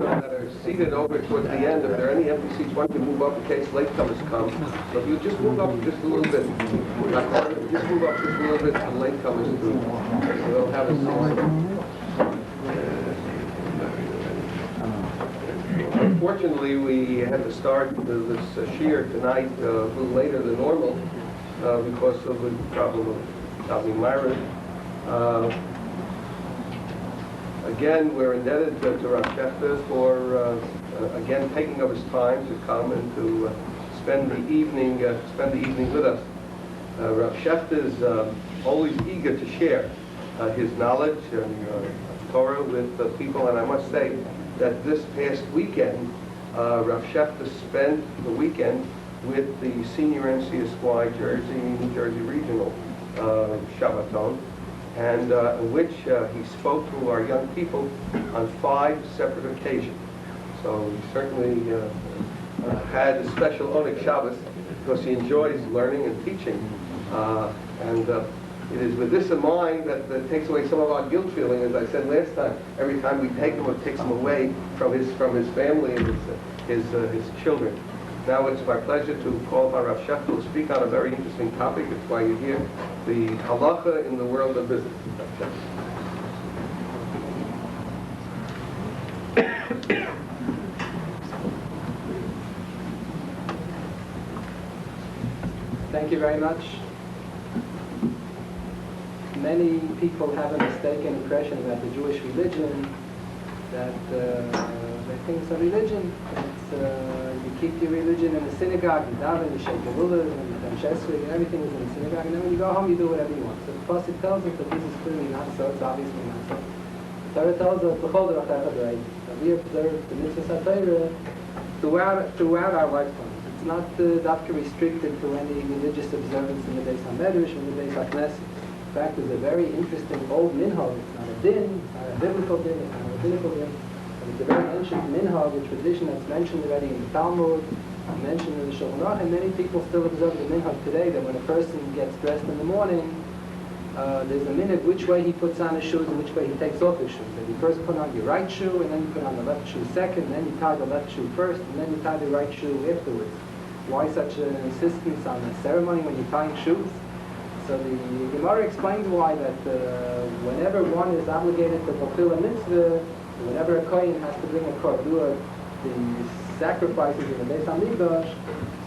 That are seated over towards the end. If there are any empty seats, one can move up in case latecomers come. So if you just move up just a little bit, just move up just a little bit and latecomers through. So they'll have a seat. Unfortunately, we had to start this Shiur tonight a little later than normal because of the problem of Myra. Again, we're indebted to Rabbi Schachter for again taking up his time to come and to spend the evening with us. Rabbi Schachter is always eager to share his knowledge and Torah with people, and I must say that this past weekend, Rabbi Schachter spent the weekend with the senior NCSY New Jersey Regional Shabbaton, and in which he spoke to our young people on 5 separate occasions. So he certainly had a special Onik Shabbos because he enjoys learning and teaching. It is with this in mind that takes away some of our guilt feeling. As I said last time, every time we take him, it takes him away from his family and his children. Now it's my pleasure to call upon Rav Schachter to speak on a very interesting topic. It's why you're here, the halacha in the world of business. Thank you very much. Many people have a mistaken impression about the Jewish religion, that they think it's a religion. You keep your religion in the synagogue, you daven, you shake your lulav, and you shesri, and everything is in the synagogue, and then when you go home, you do whatever you want. So the Pasuk tells us that this is clearly not so, it's obviously not so. The Torah tells us that we observe the mitzvahs HaTorah throughout our lifetime. It's not restricted to any religious observance in the Beis HaMedrash or in the Beis HaKnesset. In fact, there's a very interesting old minhag. It's not a din, it's not a biblical din, it's not a rabbinical din, but it's a very ancient minhag, a tradition that's mentioned already in the Talmud, mentioned in the Shulchan Aruch, and many people still observe the minhag today, that when a person gets dressed in the morning, there's a minhag which way he puts on his shoes and which way he takes off his shoes. That you first put on your right shoe, and then you put on the left shoe second, and then you tie the left shoe first, and then you tie the right shoe afterwards. Why such an insistence on a ceremony when you're tying shoes? So the Gemara explains why that whenever one is obligated to fulfill a mitzvah, whenever a kohen has to bring a korban, the sacrifices in the Beis HaMikdash,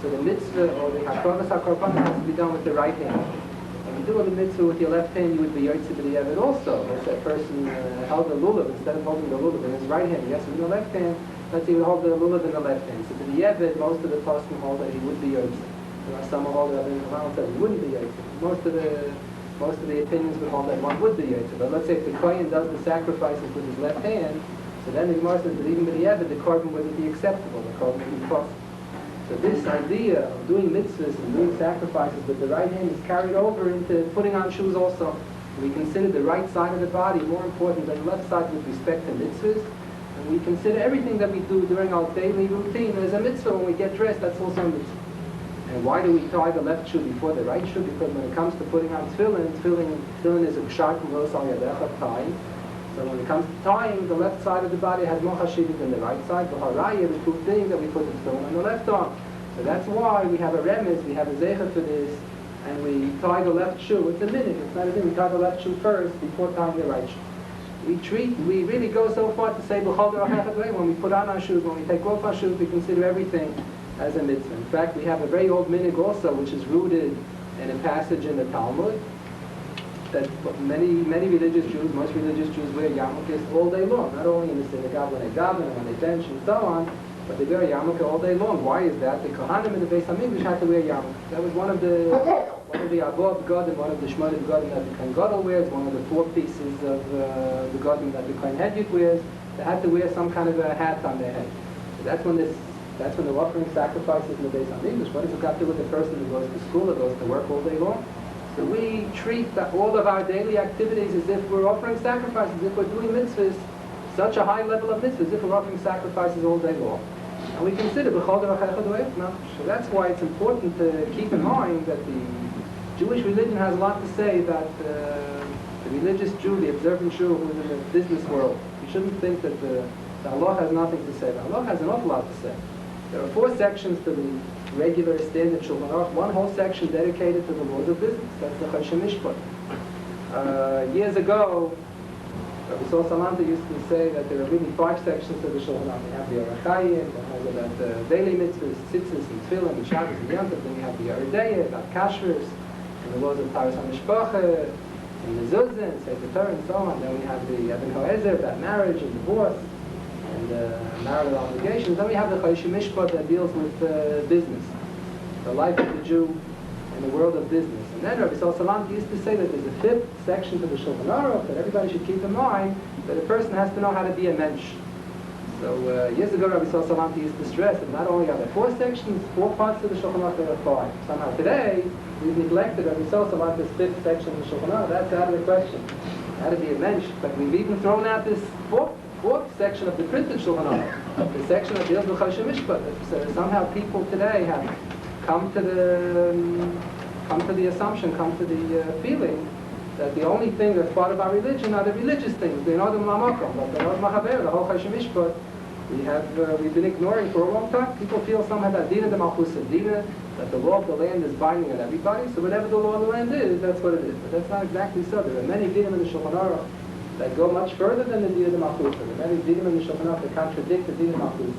so the mitzvah or the hakravas hakorban has to be done with the right hand. When you do the mitzvah with your left hand, you would be yotze b'diavad also. If that person held the lulav, instead of holding the lulav in his right hand, yes, with the left hand, let's say he would hold the lulav in the left hand. So b'diavad, most of the poskim hold that he would be yotze. Some will hold that in the Bible says he wouldn't be yotze. Most of the opinions would hold that one would be yotze. But let's say if the kohen does the sacrifices with his left hand, so then the Gemara says that even b'diavad the korban wouldn't be acceptable. The korban would be possible. So this idea of doing mitzvahs and doing sacrifices with the right hand is carried over into putting on shoes also. We consider the right side of the body more important than the left side with respect to mitzvahs. And we consider everything that we do during our daily routine as a mitzvah. When we get dressed, that's also a mitzvah. And why do we tie the left shoe before the right shoe? Because when it comes to putting on tefillin is a kshat mos al yadecha tying. So when it comes to tying, the left side of the body has more chashivut than the right side. The haraya is two things that we put the tefillin on the left arm. So that's why we have a remez, we have a zecher for this, and we tie the left shoe. It's a minute, it's not a thing. We tie the left shoe first before tying the right shoe. We really go so far to say when we put on our shoes, when we take off our shoes, we consider everything as a mitzvah. In fact, we have a very old minhag also, which is rooted in a passage in the Talmud, that many religious Jews, most religious Jews wear yarmulkes all day long, not only in the synagogue when they daven and when they bench and so on, but they wear yarmulke all day long. Why is that? The Kohanim in the Beis HaMikdash had to wear yarmulke. That was one of the above Godim, one of the Shmonim Godim that the Kohen Gadol wears, one of the 4 pieces of the Godim that the Kohen Hedyot wears. They had to wear some kind of a hat on their head. So that's when they're offering sacrifices in the Beis HaMikdash. What does it got to do with the person who goes to school or goes to work all day long? So we treat all of our daily activities as if we're offering sacrifices, as if we're doing mitzvahs, such a high level of mitzvahs, as if we're offering sacrifices all day long. And we consider b'chol derech echad. So that's why it's important to keep in mind that the Jewish religion has a lot to say about The religious Jew, the observant Jew who is in the business world, you shouldn't think that the Allah has nothing to say. The Allah has an awful lot to say. There are 4 sections to the regular standard Shulchan Aruch, one whole section dedicated to the laws of business. That's the Choshen Mishpat. Years ago, Rabbi Salanta used to say that there are really 5 sections to the Shulchan Aruch. We have the Orach Chayim, that has about the daily mitzvahs, tzitzis, and tefillah, and Shabbos, and Yom Tov. Then we have the Yerideyah, about kashrus, and the laws of Taras HaMishpacha, and the Zuzah, and Sefer Torah, and so on. Then we have the Eben Koezer, about marriage and divorce, and marital obligations. Then we have the Choshen Mishpat that deals with business, the life of the Jew in the world of business. And then Rabbi Salanta used to say that there's a 5th section to the Shulchan Aruch that everybody should keep in mind, that a person has to know how to be a mensch. So years ago Rabbi Salanta used to stress that not only are there 4 sections, 4 parts to the Shulchan Aruch, there are 5. Somehow today, we've neglected Rabbi Salanta's 5th section of the Shulchan Aruch. That's out of the question. How to be a mensch. But we've even thrown out this 4th section of the printed Shulchan Aruch, the section that deals with Choshen Mishpat. So somehow people today have come to the assumption, come to the feeling that the only thing that's part of our religion are the religious things. They're not the Mamakom, but they're not Mahaber, the whole Choshen Mishpat. We've been ignoring for a long time. People feel somehow that Dina de Malchus Dina, that the law of the land is binding on everybody. So whatever the law of the land is, that's what it is. But that's not exactly so. There are many dinim in the Shulchan Aruch that go much further than the Dina de Malchus. There are many dinim in the Shulchan Aruch that contradict the Dina de Malchus.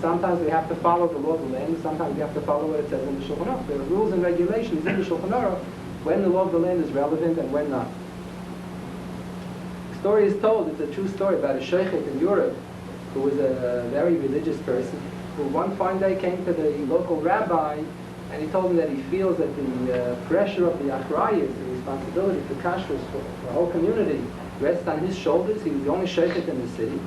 Sometimes we have to follow the law of the land. Sometimes we have to follow what it says in the Shulchan Aruch. There are rules and regulations in the Shulchan Aruch when the law of the land is relevant and when not. The story is told. It's a true story about a sheikhet in Europe who was a very religious person, who one fine day came to the local rabbi, and he told him that he feels that the pressure of the achrayus, the responsibility for kashrus for the whole community, rests on his shoulders. He was the only sheikhet in the city,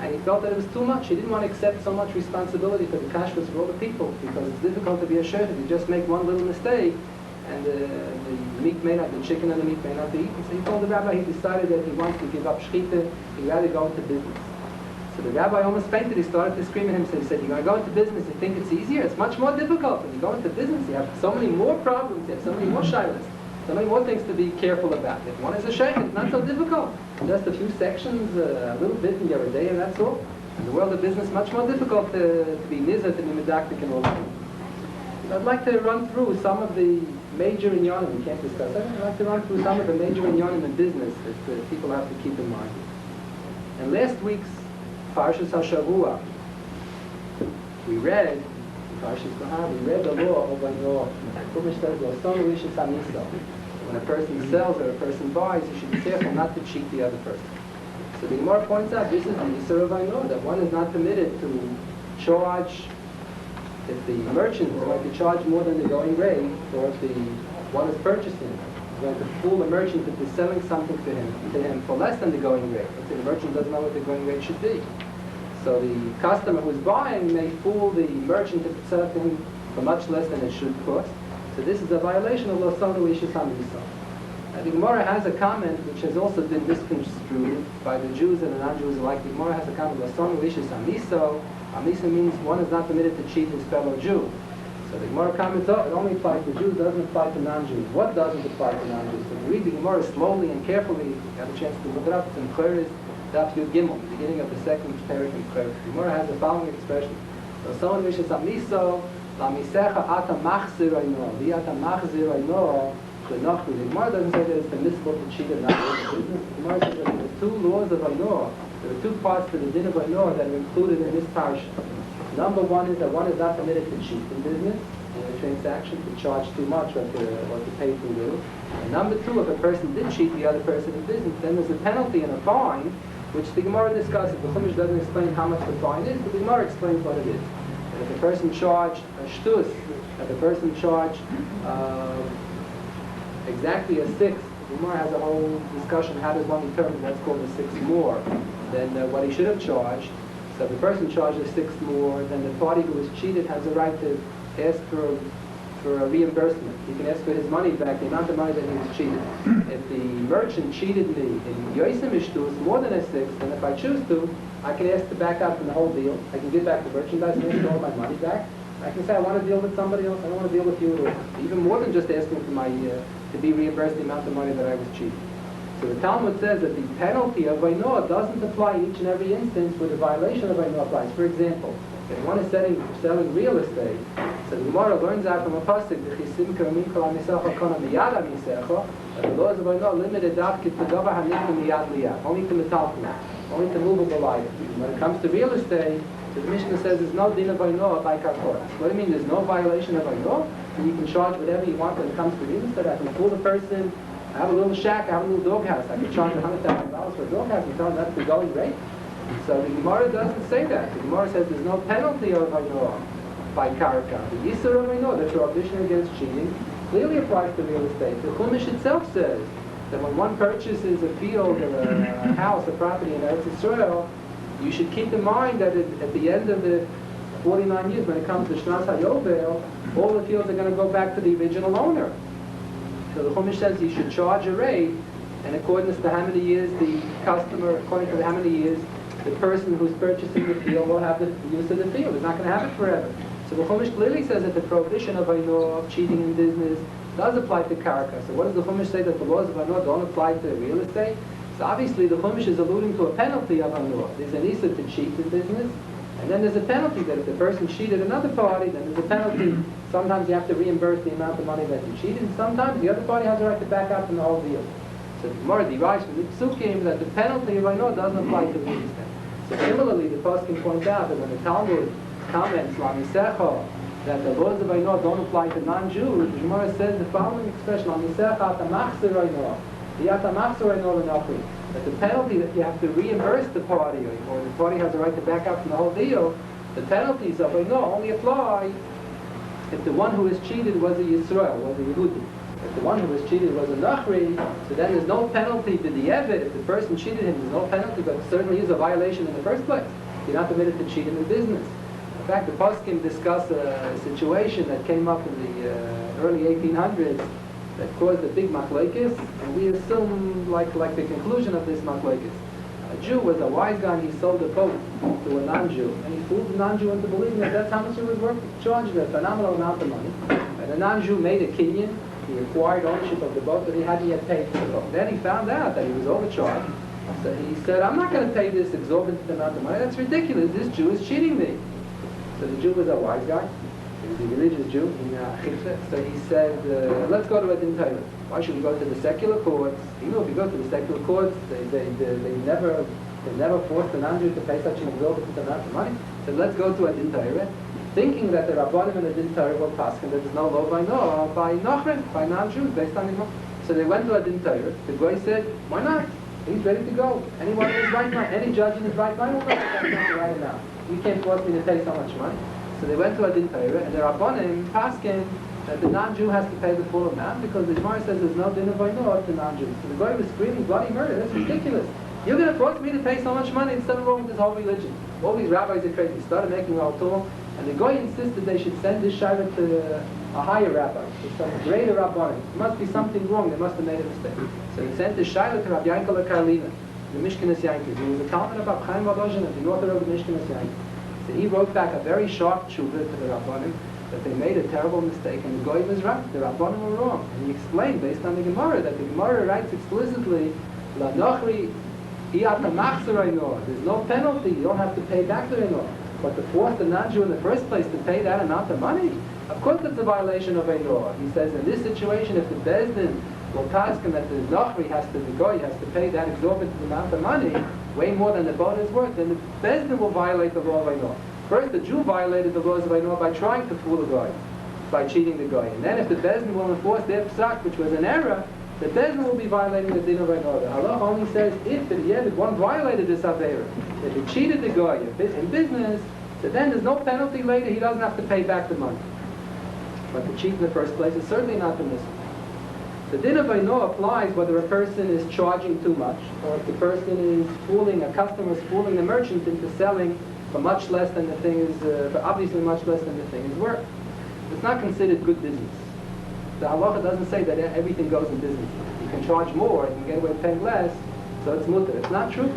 and he felt that it was too much. He didn't want to accept so much responsibility for the kashrus for all the people, because it's difficult to be a sheikhet. You just make one little mistake, and the meat may not, the chicken and the meat may not be eaten. So he told the rabbi he decided that he wants to give up shchita. He'd rather go into business. So the rabbi almost fainted. He started to scream at him. So he said, "You're going to go into business. You think it's easier? It's much more difficult. When you go into business, you have so many more problems. You have so many more shilas, so many more things to be careful about. If one is a sheikh, it's not so difficult. Just a few sections, a little bit in your day, and that's all. In the world of business, much more difficult to be nizat and medactic and all that." I'd like to run through some of the major inyanim. We can't discuss that. I'd like to run through some of the major inyanim in business that people have to keep in mind. In last week's Parshas HaShavua, we read the law of Vaynor. Chumash says, when a person sells or a person buys, you should be careful not to cheat the other person. So the Gemara points out this is the Yisur of Vaynor, that one is not permitted to charge, if the merchant is going to charge more than the going rate, or if the one is purchasing is going to fool the merchant into selling something to him for less than the going rate. Let's say the merchant doesn't know what the going rate should be. So the customer who's buying may fool the merchant to sell it to him for much less than it should cost. So this is a violation of Losonu Ishis HaMisa. The Gemara has a comment which has also been misconstrued by the Jews and the non-Jews alike. The Gemara has a comment, Losonu Ishis HaMisa. Hamisa means one is not permitted to cheat his fellow Jew. So the Gemara comments, it only applies to Jews, doesn't apply to non-Jews. What doesn't apply to non-Jews? So if you read the Gemara slowly and carefully, you have a chance to look it up. It's in Cheres, Daf Yud Gimel, the beginning of the second parak in Cheres. The Gemara has the following expression. So someone wishes Hamiso, Lamisecha ata machzir ayno, vi ata machzir ayno, chlenachru. The Gemara doesn't say that it's permissible to cheat a non-Jew. The Gemara says that there are 2 laws of ayno. There are 2 parts to the din of ayno that are included in this parsha. Number one is that one is not permitted to cheat in business, in a transaction, to charge too much or to pay too little. And number 2, if a person did cheat the other person in business, then there's a penalty and a fine, which the Gemara discusses. The Chumash doesn't explain how much the fine is, but the Gemara explains what it is. And if a person charged a shtus, if a person charged exactly a sixth, the Gemara has a whole discussion, how does one determine that's called a sixth more than what he should have charged. So if the person charges 6 more, then the party who was cheated has a right to ask for a reimbursement. He can ask for his money back, the amount of money that he was cheated. If the merchant cheated me in Yosim Ishtus more than a 6, then if I choose to, I can ask to back out from the whole deal. I can give back the merchandise and ask for all my money back. I can say I want to deal with somebody else, I don't want to deal with you at all. Even more than just asking for my to be reimbursed the amount of money that I was cheated. So the Talmud says that the penalty of Vainoah doesn't apply in each and every instance where the violation of Vainoah applies. For example, if one is selling real estate, so the Gemara learns out from a pasuk, that the laws of Vainoah limited only to metalpim, only to movable items. When it comes to real estate, the Mishnah says there's no din of Vainoah by karkoras. What do you mean there's no violation of Vainoah? And you can charge whatever you want when it comes to real estate. I can fool the person, I have a little shack, I have a little doghouse. I can charge $100,000 for a doghouse and tell them that's the going rate. So the Gemara doesn't say that. The Gemara says there's no penalty of Vainoah by karka. The Yisur of Vainoah, the prohibition against cheating, clearly applies to real estate. The Chumash itself says that when one purchases a field or a house, a property in Eretz Yisrael, you should keep in mind that at the end of the 49 years, when it comes to Shnas HaYovel, all the fields are going to go back to the original owner. So the Chumash says you should charge a rate, and according to how many years the customer, according to how many years the person who's purchasing the field will have the use of the field. It's not going to have it forever. So the Chumash clearly says that the prohibition of Vainoah, of cheating in business, does apply to karka. So what does the Chumash say that the laws of Vainoah don't apply to real estate? So obviously the Chumash is alluding to a penalty of Vainoah. There's an issa to cheat in business, and then there's a penalty that if the person cheated another party, then there's a penalty. Sometimes you have to reimburse the amount of money that you cheated, and sometimes the other party has the right to back out from the whole deal. So the Gemara derives from the psukim that the penalty of Vainoah doesn't apply to real estate. So similarly, the poskim points out that when the Talmud comments Lamisecha that the laws of Vainoah don't apply to non-Jews, the Gemara says the following expression: Lamisecha atamachzer Vainoah, v'atamachzer Vainoah l'nachri. That the penalty that you have to reimburse the party, or the party has the right to back out from the whole deal, the penalties of Vainoah only apply if the one who was cheated was a Yisrael, was a Yehudi. If the one who was cheated was a Nachri, so then there's no penalty to the Eved. If the person cheated him, there's no penalty, but it certainly is a violation in the first place. You're not permitted to cheat in the business. In fact, the poskim discuss a situation that came up in the early 1800s that caused a big machlokes, and we assume like the conclusion of this machlokes. A Jew was a wise guy, and he sold a boat to a non-Jew, and he fooled the non-Jew into believing that that's how much it was worth, charged a phenomenal amount of money. And the non-Jew made a kinyan. He acquired ownership of the boat, but he hadn't yet paid for the boat. Then he found out that he was overcharged. So he said, I'm not going to pay this exorbitant amount of money. That's ridiculous. This Jew is cheating me. So the Jew was a wise guy. He was a religious Jew. So he said, let's go to a din Torah. Why should we go to the secular courts? You know, if you go to the secular courts, they never force the non-Jew to pay such an exorbitant amount of money. So let's go to a din Torah, thinking that the Rabbanim and the din Torah will pass, and that there's no law by Nochrim, by non-Jews, based on Imam. So they went to a din Torah. The guy said, why not? He's ready to go. Anyone in his right mind, any judge in his right mind will know that that's not right now. You can't force me to pay so much money. So they went to a din Torah, and the Rabbanim passed that the non-Jew has to pay the full amount, because the Gemara says there's no din of Vainoah to non-Jews. So the guy was screaming bloody murder. That's ridiculous. You're going to force me to pay so much money? It's something wrong with this whole religion. All these rabbis are crazy. Started making al tumah, and the guy insisted they should send this shayla to a higher rabbi, to some greater rabbi. There must be something wrong. They must have made a mistake. So he sent this shayla to Rabbi Yankel Karlina, the Mishkanas Yankee. He was a Talmud of Chaim Volozhin, the author of the Mishkanas Yankee. So he wrote back a very sharp tshuva to the rabbanim that they made a terrible mistake, and the guy was right. The rabbanim were wrong. And he explained, based on the Gemara, that the Gemara writes explicitly, La Nochri there's no penalty. You don't have to pay back the Vainoah. But to force the non-Jew in the first place to pay that amount of money, of course it's a violation of Vainoah. He says in this situation, if the Bezdin will task him that the Nochri the guy has to pay that exorbitant amount of money, way more than the boat is worth, then the Bezdin will violate the law of Vainoah. First, the Jew violated the laws of Vainoah by trying to fool the guy, by cheating the guy. And then if the Bezdin will enforce their psak, which was an error, the Bezdin will be violating the din of Vainoah. The halach only says if in the end one violated this avera, if he cheated the guy in business, so then there's no penalty later, he doesn't have to pay back the money. But to cheat in the first place is certainly not permissible. The din of Vainoah applies whether a person is charging too much, or if the person is fooling, a customer is fooling the merchant into selling for much less than the thing is, for obviously much less than the thing is worth. It's not considered good business. The halacha doesn't say that everything goes in business. You can charge more, you can get away with paying less, so it's mutter. It's not true.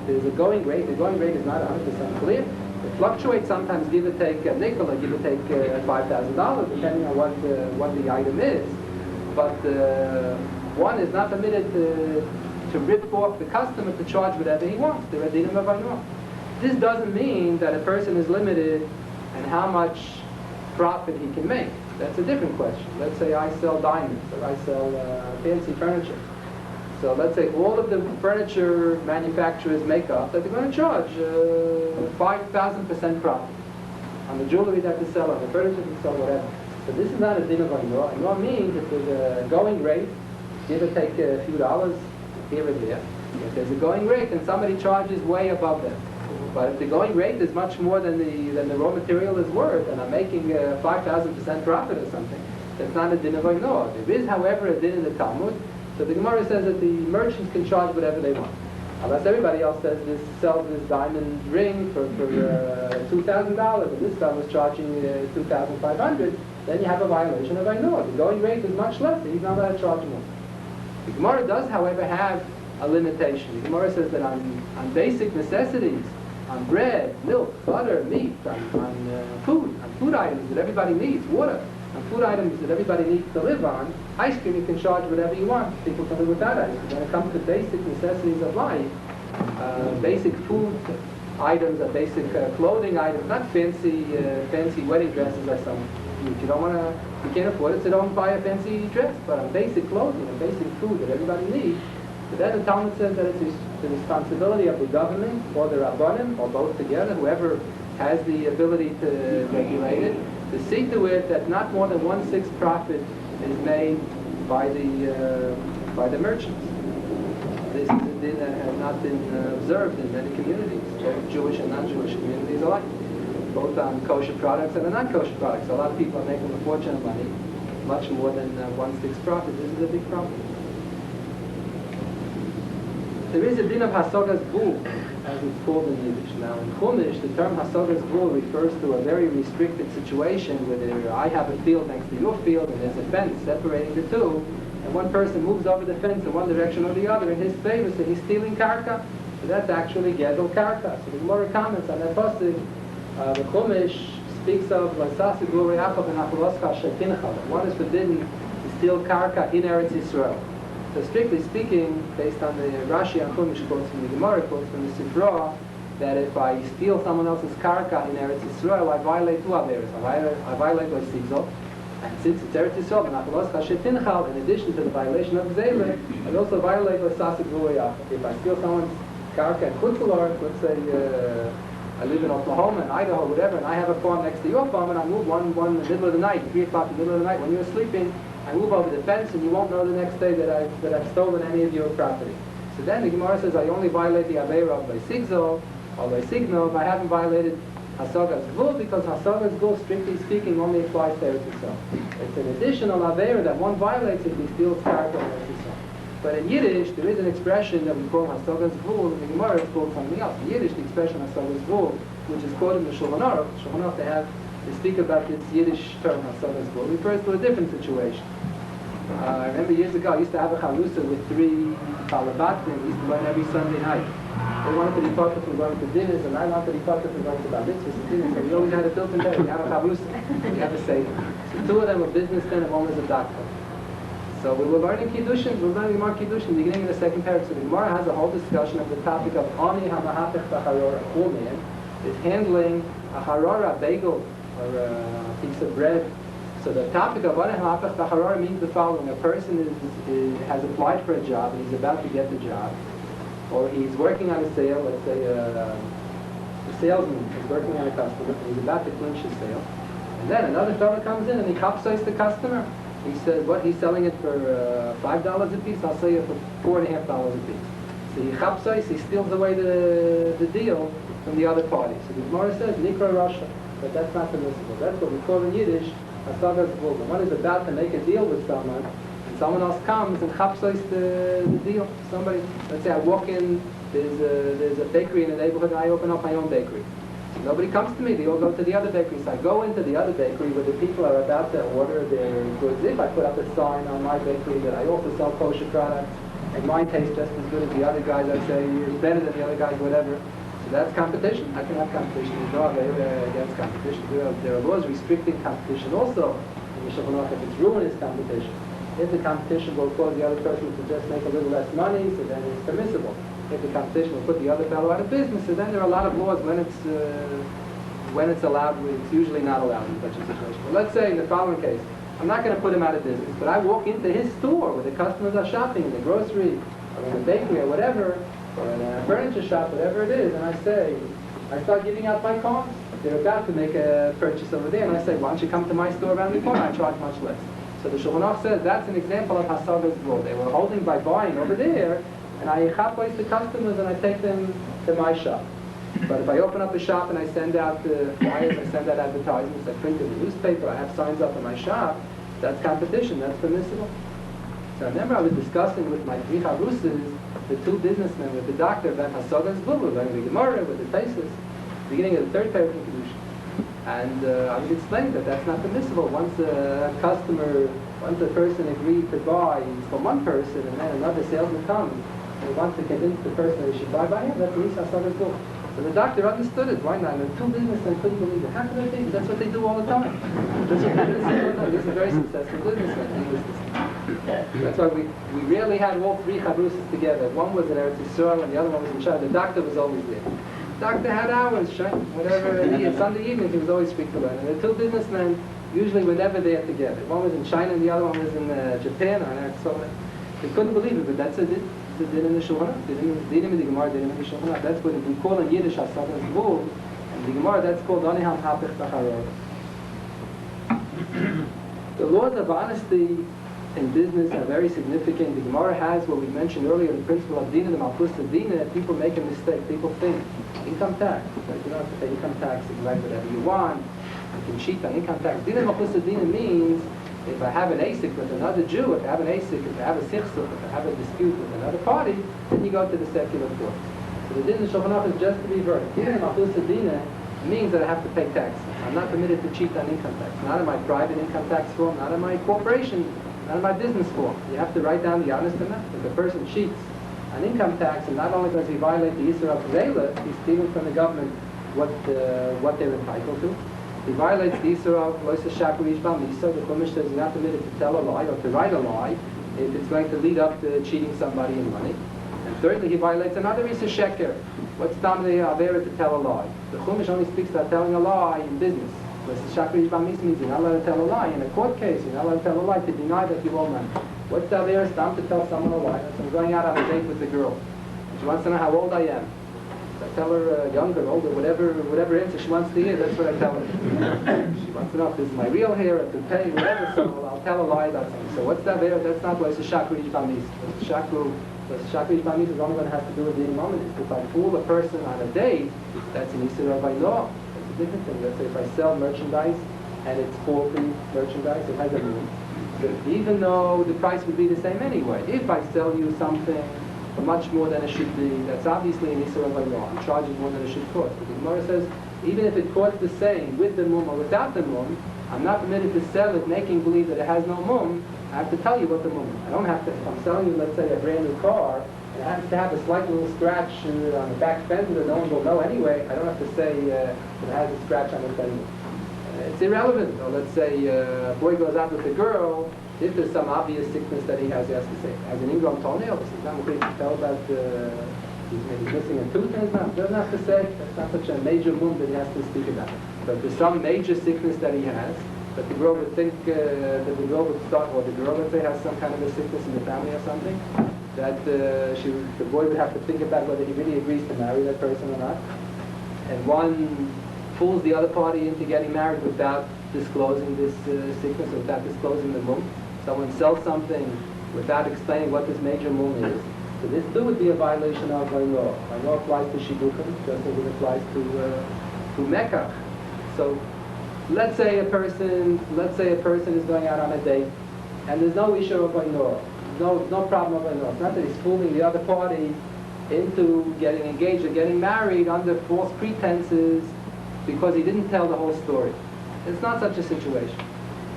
There's a going rate. The going rate is not 100% clear. It fluctuates sometimes, give or take a nickel, or give or take $5,000, depending on what the item is. But one is not permitted to to rip off the customer to charge whatever he wants. The Radinim of Ainur. This doesn't mean that a person is limited in how much profit he can make. That's a different question. Let's say I sell diamonds or I sell fancy furniture. So let's say all of the furniture manufacturers make up that they're going to charge 5,000% profit on the jewelry that they sell, on the furniture they sell, whatever. So this is not a din of Ainur. Ainur means if there's a going rate, give or take a few dollars here and there. If there's a going rate, then somebody charges way above that. But if the going rate is much more than the raw material is worth, and I'm making 5,000% profit or something, that's not a din of Ainur. There is, however, a din in the Talmud. So the Gemara says that the merchants can charge whatever they want. Unless everybody else says sells this diamond ring for $2,000, and this fellow is charging $2,500, then you have a violation of Ainur. The going rate is much less, and he's not allowed to charge more. The Gemara does, however, have a limitation. The Gemara says that on basic necessities, on bread, milk, butter, meat, on food items that everybody needs, water, on food items that everybody needs to live on, ice cream, you can charge whatever you want. People can live without ice cream. When it comes to basic necessities of life, basic food items, or basic clothing items, not fancy wedding dresses or something. If you can't afford it, so don't buy a fancy dress. But on basic clothing and basic food that everybody needs, but then the Talmud says that it's the responsibility of the government or the Rabbanim, or both together, whoever has the ability to regulate it, to see to it that not more than 1/6 profit is made by the merchants. This is a din that has not been observed in many communities, both Jewish and non-Jewish communities alike, both on kosher products and on non-kosher products. A lot of people are making a fortune of money, much more than 1/6 profit. This is a big problem. There is a din of hasogas gvul, as it's called in Yiddish. Now, in Chumash, the term hasogas gvul refers to a very restricted situation where I have a field next to your field and there's a fence separating the two, and one person moves over the fence in one direction or the other in his favor, so he's stealing karka. So that's actually gedol karka. So the Gemara comments on that pasuk. The Chumash speaks of l'sasi gvul re'achav and acharoska shetincha. One is forbidden to steal karka in Eretz Yisrael. So strictly speaking, based on the Rashi and Chumash quotes from the Gemara, quotes from the Sifra, that if I steal someone else's karka in Eretz Yisrael, I violate two averos. I violate by sigzol, and since it's Eretz Yisrael, in addition to the violation of Zayla, I also violate by sasik v'oyach. If I steal someone's karka in Chutzlar, let's say I live in Oklahoma, in Idaho, whatever, and I have a farm next to your farm, and I move one in the middle of the night, 3 o'clock in the middle of the night when you're sleeping, I move over the fence, and you won't know the next day that I've stolen any of your property. So then the Gemara says I only violate the Aveira by Sigzol or by Signo if I haven't violated Hasogas Gvul, because Hasogas Gvul, strictly speaking, only applies to Eretz Yisrael. It's an additional Aveira that one violates if he steals character in Eretz Yisrael. But in Yiddish, there is an expression that we call Hasogas Gvul. In the Gemara, it's called something else. In Yiddish, the expression Hasogas Gvul, which is quoted in the Shulchan Aruch, they speak about this Yiddish term Hasogas Gvul, refers to a different situation. I remember years ago, I used to have a chalusa with 3 Balabatim. We used to learn every Sunday night. They wanted to be part of going to dinners, and I wanted to be part of going to bar mitzvahs and dinners. So we always had a built-in bed. We have a chalusa. We have a seder. So 2 of them were businessmen, and 1 was a doctor. So we were learning Kiddushin. We were learning Gemara Kiddushin, beginning in the second paragraph. So the Gemara has a whole discussion of the topic of Ani HaMahapech B'Harora. Woman is handling a harora, bagel, or a piece of bread. So the topic of Ani HaMahapech B'Harora means the following. A person has applied for a job, and he's about to get the job. Or he's working on a sale, let's say a salesman is working on a customer, and he's about to clinch his sale. And then another fellow comes in and he capsize the customer. He says, what, he's selling it for $5 a piece, I'll sell you for $4.50 a piece. So he capsize, he steals away the deal from the other party. So the Gemara says, Nikra Rasha, but that's not permissible. That's what we call in Yiddish, Hasagas Gvul. One is about to make a deal with someone, someone else comes and chapsais the deal. Somebody, let's say I walk in, there's a bakery in the neighborhood, and I open up my own bakery. So nobody comes to me, they all go to the other bakery. So I go into the other bakery where the people are about to order their goods. If I put up a sign on my bakery that I also sell kosher products, and mine tastes just as good as the other guys, I say it's better than the other guys, whatever. So that's competition. I can have competition. There's no against competition. There are laws restricting competition also. In the Shulchan Aruch, if it's ruinous competition. If the competition will cause the other person to just make a little less money, so then it's permissible. If the competition will put the other fellow out of business, so then there are a lot of laws when it's allowed. It's usually not allowed in such a situation. But let's say in the following case, I'm not going to put him out of business, but I walk into his store where the customers are shopping, in the grocery, or in the bakery, or whatever, or in a furniture shop, whatever it is, and I start giving out my cards. They're about to make a purchase over there, and I say, why don't you come to my store around the corner? I charge much less. So the Shulchan Aruch says that's an example of Hasagas law. They were holding by buying over there, and I chapways the customers and I take them to my shop. But if I open up a shop and I send out flyers, I send out advertisements, I print in the newspaper, I have signs up in my shop, that's competition, that's permissible. So I remember I was discussing with my three Chavrusas, the two businessmen, with the doctor about Hasagas law, learning the Gemara, with the Tesis, beginning of the third paragraph of Kedusha. And I was explaining that that's not permissible. Once a person agreed to buy from one person and then another salesman comes and wants to convince the person that he should buy by him, that's Lisa Sagas law. So the doctor understood it. Why not? And the two businessmen couldn't believe it. How can they think? That's what they do all the time. That's what they do all the time. These are very successful businessmen. That's why we rarely had all three Chavrusas together. One was in Eretz Yisrael and the other one was in China. The doctor was always there. Doctor had hours, whatever. Sunday evenings he was always free to learn. And the two businessmen usually were never there together. One was in China and the other one was in Japan. They couldn't believe it, but that's a din in the Shulchan Aruch. Dinim in the Gemara, dinim in the Shulchan Aruch. That's what we call in Yiddish Hasagas Gvul, and the Gemara that's called Aniham Hapech B'Charor. The laws of honesty in business are very significant. The Gemara has what we mentioned earlier, the principle of Dina, the Malchus of Dina. People make a mistake. People think income tax. Like you don't have to pay income tax. You can write whatever you want. You can cheat on income tax. Dina Malchus of Dina means if I have an ASIC with another Jew, if I have an ASIC, if I have a sichsuk, if I have a dispute with another party, then you go to the secular court. So the Din of Shulchan Aruch is just to be versed. Dina Malchus of Dina means that I have to pay tax. I'm not permitted to cheat on income tax. Not in my private income tax form, not in my corporation, not in my business form. You have to write down the honest amount. If a person cheats on income tax, and not only does he violate the Yisur of Zayla, he's stealing from the government what they're entitled to. He violates the Yisur of Loisa Shakrish Balmisa. The Chumash says you're not permitted to tell a lie or to write a lie if it's going to lead up to cheating somebody in money. And thirdly, he violates another Yisur Sheker. What's Tamli Avera to tell a lie? The Chumash only speaks about telling a lie in business. Loisa Shakrish Balmisa means you're not allowed to tell a lie. In a court case, you're not allowed to tell a lie to deny that you owe money. What's the Avera Stam to tell someone a lie? I'm going out on a date with a girl. She wants to know how old I am. I tell her younger, older, whatever answer she wants to hear, that's what I tell her. She wants to know if this is my real hair, if to pay, whatever, so I'll tell a lie about something. So what's that there? That's not Loisa Shakrish Bamis. Loisa Shakrish Bamis is only going to have to do with the imam. If I fool a person on a date, that's an Yisur of Aylah. That's a different thing. Let's say if I sell merchandise and it's faulty merchandise, it has a rule. Even though the price would be the same anyway. If I sell you something for much more than it should be, that's obviously an Yisur of Aylah. I'm charging more than it should cost. But the Gemara says, even if it costs the same with the mum or without the mum, I'm not permitted to sell it making believe that it has no mum. I have to tell you what the mum is. I don't have to, if I'm selling you, let's say, a brand new car, and I have to have a slight little scratch on the back fender that no one will know anyway, I don't have to say that it has a scratch on the fender. It's irrelevant. Or let's say a boy goes out with a girl, if there's some obvious sickness that he has to say, as an ingrown toenail, he's not going to tell about he's missing a tooth in his mouth. He doesn't have to say, that's not such a major wound that he has to speak about. But if there's some major sickness that he has, that the girl would think, that the girl would start, or the girl, let's say, has some kind of a sickness in the family or something, that the boy would have to think about whether he really agrees to marry that person or not. And one fools the other party into getting married without disclosing this sickness, or without disclosing the mum. Someone sells something without explaining what this major mum is. So this too would be a violation of law. Law applies to Shibukim, just as it applies to Mecca. So let's say a person is going out on a date, and there's no issue of law. No problem of law. It's not that he's fooling the other party into getting engaged or getting married under false pretenses because he didn't tell the whole story. It's not such a situation.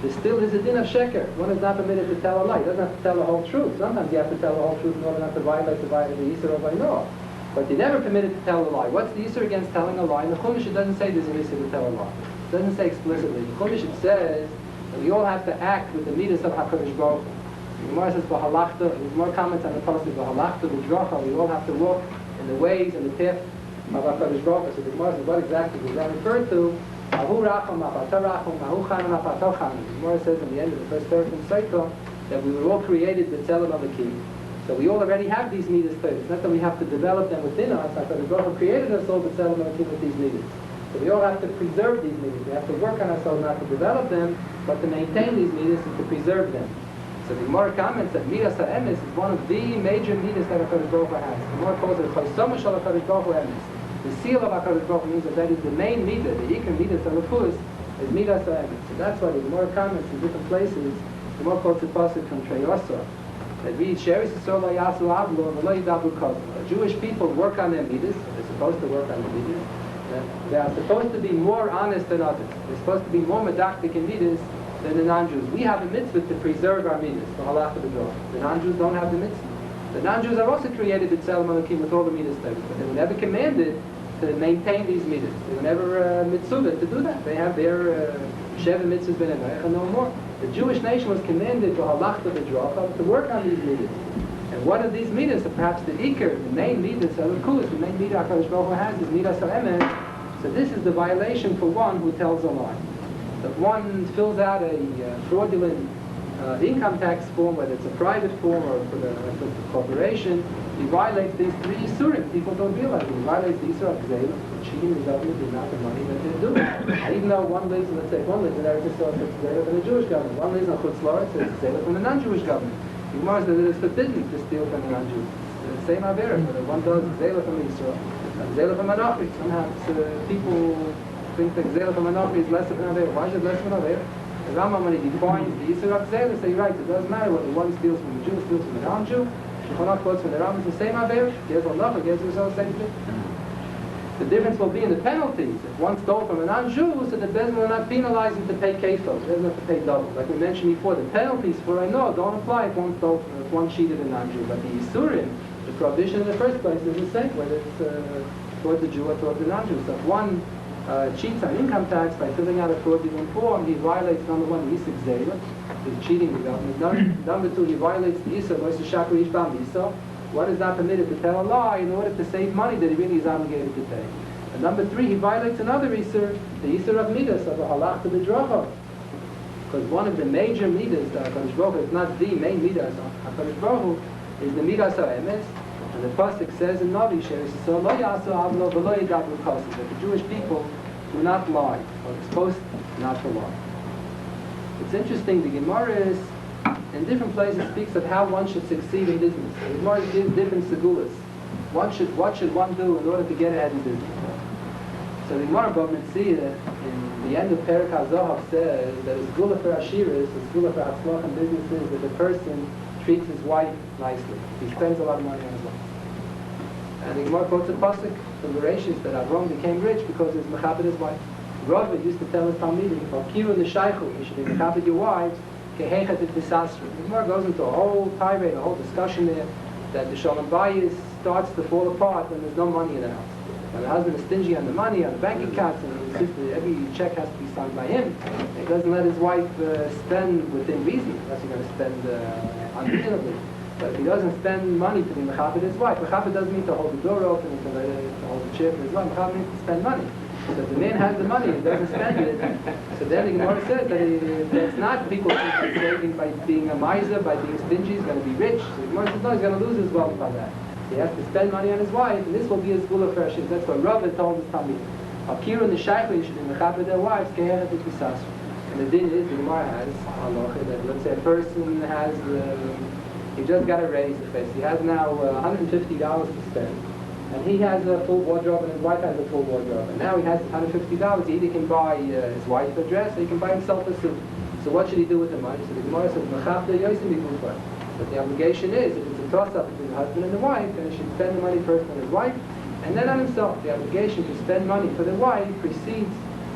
There still is a din of sheker. One is not permitted to tell a lie. He doesn't have to tell the whole truth. Sometimes you have to tell the whole truth in order not to violate the Yisur of Aylah. But you're never permitted to tell a lie. What's the Yisur against telling a lie? In the Chumash it doesn't say there's an Yisur to tell a lie. It doesn't say explicitly. In the Chumash it says that we all have to act with the midas of HaKadosh Baruch Hu. The Gemara says, "V'halachta." There's more comments on the pasuk, "V'halachta v'dracha." We all have to walk in the ways and the path of HaKadosh Baruch Hu. So the Gemara says, what exactly does that refer to? Ahu racham, apata racham, ahu chanan, apata chanan. The Gemara says in the end of the first paragraph in Schachter that we were all created with tzelem of a key. So we all already have these midas too. It's not that we have to develop them within us. HaKadosh Baruch Hu created us all with tzelem of a key with these midas. So we all have to preserve these midas. We have to work on ourselves not to develop them, but to maintain these midas and to preserve them. So the Gemara comments that midas ha'emes is one of the major midas that HaKadosh Baruch Hu has. The Gemara calls it chosama shel HaKadosh Baruch Hu emes. The seal of HaKadosh Baruch Hu means that is the main midah, the ikar midas of Rafus, is midas ha'emes. So that's why the Gemara comments in different places. The Gemara quotes a pasuk from Treyosah that reads, "Sheris Yisrael lo yasu avlo v'lo yidabu kozlo." Jewish people work on their midas. They're supposed to work on the midas. They are supposed to be more honest than others. They're supposed to be more medactic in midas than the non-Jews. We have a mitzvah to preserve our midas, the halacha b'dor. The non-Jews don't have the mitzvah. The non-Jews are also created with tzelem elokim with all the midas studies, but they were never commanded to maintain these midas. They were never mitzvah to do that. They have their sheva mitzvahs b'nei and no more. The Jewish nation was commanded to halacha b'dor to work on these midas. And one of these midas, or perhaps the ikar, the main midas of the main midah HaKadosh Baruch Hu has is midas ha'emes. So this is the violation for one who tells a lie. If one fills out a fraudulent income tax form, whether it's a private form or for the corporation, he violates these three isurim. People don't realize it. He violates the isur of gzeila, cheating the government the amount of money that they're doing. And even though one lives, let's say, one lives in Eretz Yisrael, it's gzeila from the Jewish government. One lives in Chutz La'aretz, it's gzeila from the non-Jewish government. The Gemara says that it's forbidden to steal from the non-Jews. It's the same avera, whether one does gzeila from Israel, gzeila from Anochi. Somehow people think that gzeila from Anochi is less of an avera. Why is it less of an avera? The Rambam, when he defines the isur of gzeila, say, right, it doesn't matter whether one steals from a Jew, steals from a non-Jew. Shulchan quotes from the Rambam, it's the same avera. Gez Anochi, Gez Yisrael, same thing. The difference will be in the penalties. If one stole from a non-Jew, so the Bezdin will not penalize him to pay kefil. He doesn't have to pay double. Like we mentioned before, the penalties for I know don't apply if one stole from, if one cheated a non-Jew. But the isurim, the prohibition in the first place, is the same, whether it's towards the Jew or towards the non-Jew. So if one cheats on income tax by filling out a fraudulent form, he violates number one the isur gzeila, he's cheating the government. Number two, he violates the isur lois Schachter ish bam miso. One is not permitted to tell a lie in order to save money that he really is obligated to pay. And number three, he violates another isur, the isur of midas, of a halach to the dracha. Because one of the major midas that HaKadosh Baruch Hu is not the main midas of HaKadosh Baruch Hu, is the midas ha'emes. And the pasuk says in Navi, Sheris Yisrael lo yasu avlo v'lo yidabu kozlo, that the Jewish people do not lie, or are supposed not to lie. It's interesting, the Gemara is, in different places speaks of how one should succeed in business. The Gemara gives different segulas. What should one do in order to get ahead in business? So the Gemara see that in the end of Perek HaZohav says that a segula for Ashiris, a segula for Hatzlach in business is that the person treats his wife nicely. He spends a lot of money on his wife. And the Gemara quotes a pasuk from the Rashis that Avram became rich because he's mechabed his wife. Rabbi used to tell his Talmidim, "Kiru l'shaychu, you should be mechabed your wives." The Gemara goes into a whole tirade, a whole discussion there, that the Shalom Bayis starts to fall apart when there's no money in the house. When the husband is stingy on the money, on the bank accounts, and he insists that every check has to be signed by him, he doesn't let his wife spend within reason, unless he's going to spend unreasonably. But if he doesn't spend money to be mechabed his wife, mechabed doesn't mean to hold the door open and to hold the chair for his wife. Mechabed means to spend money. So if the man has the money, he doesn't spend it. So then the Gemara says that it's not people think he's saving by being a miser, by being stingy, he's going to be rich. So the Gemara says no, he's going to lose his wealth by that. He has to spend money on his wife, and this will be his gula for Hashem. That's what Rabbi told his Talmid. Akira and the Shaykhli should be mechabed their wives, kehelet et bisasu. And the din is, the Gemara has halacha that let's say a person has, he just got a raise, he has now $150 to spend. And he has a full wardrobe and his wife has a full wardrobe. And now he has $150. He either can buy his wife a dress or he can buy himself a suit. So what should he do with the money? So the Gemara says, Mechavda yosim b'gufah. But the obligation is, if it's a toss-up between the husband and the wife, then he should spend the money first on his wife and then on himself. The obligation to spend money for the wife precedes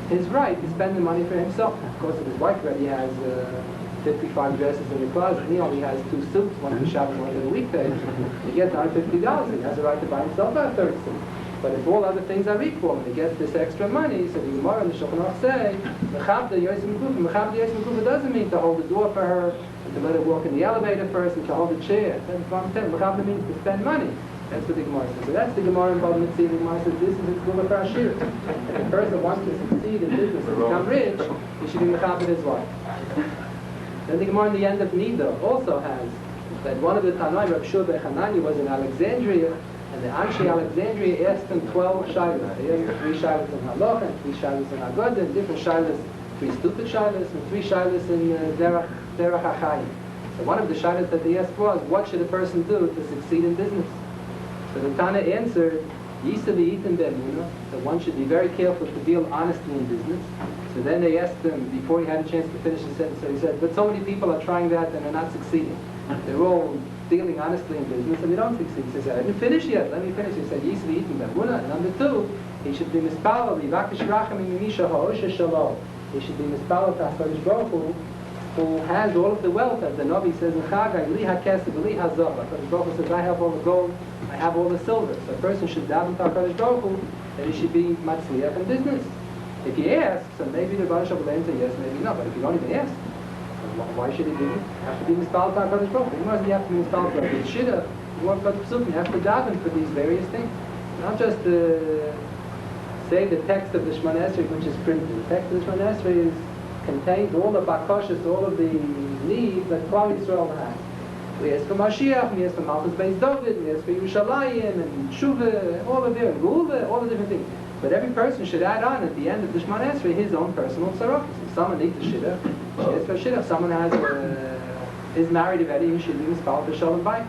his right to spend the money for himself. Of course, if his wife already has 55 dresses in the closet, and he only has 2 suits, one for Shabbat, one for the weekday, he gets $150. He has a right to buy himself a third suit. But if all other things are equal, and he gets this extra money, so the Gemara and the Shulchan Aruch say, Mechabda yosim b'gufah. Mechabda yosim b'gufah doesn't mean to hold the door for her, to let her walk in the elevator first and to hold a chair. That's what I'm saying. Mechavla means to spend money. That's what the Gemara says. So that's the Gemara in Bava Metzia. The Gemara says this is its Gula for Shiur. If a person wants to succeed in business and become rich, he should be Mechavla his wife. Then the Gemara in the end of Nida also has that one of the Tanoim, Rabbi Shiur ben Hanani, was in Alexandria, and the Anshe Alexandria asked him 12 shilas. They asked him 3 shilas in Halacha, and 3 shilas in Haggadah, and different shilas, 3 stupid shilas, and 3 shilas in Derech HaChaim. So one of the shilas that they asked was, what should a person do to succeed in business? So the Tana answered, Yisa v'yitim be'emunah, that one should be very careful to deal honestly in business. So then they asked him, before he had a chance to finish the sentence, so he said, but so many people are trying that and they're not succeeding. They're all dealing honestly in business and they don't succeed. So he said, I didn't finish yet, let me finish. He said, Yisa v'yitim be'emunah. And number 2, he should be mispalel, yivakish rachamim misha ha'osha shalom. He should be mispalel to HaKadosh Baruch who has all of the wealth, as the Navi says in Chagai, li ha'kesef, li ha'zav. HaKadosh Baruch Hu says, I have all the gold, I have all the silver. So a person should daven to HaKadosh Baruch Hu that he should be matzliach in business. If he asks, so maybe the Rebbe will answer yes, maybe no. But if you don't even ask, why should he do it? You have to be mispalel to HaKadosh Baruch Hu. You must have to be mispalel to HaKadosh Shida. You want to go to Psukim, you have to daven for these various things. Not just say the text of the Shemona Esrei, which is printed. The text of the Shemona Esrei contains all the bakashas, all of the needs that Klal Yisrael has. We ask for Mashiach, we ask for Malchus Beis David, we ask for Yerushalayim and Tshuva, all of them, Gula, all the different things. But every person should add on at the end of the Shemona Esrei his own personal tzarachos. If someone needs a shidduch, she asks for a shidduch. Someone is married already, he should be mispalel for shalom bayis.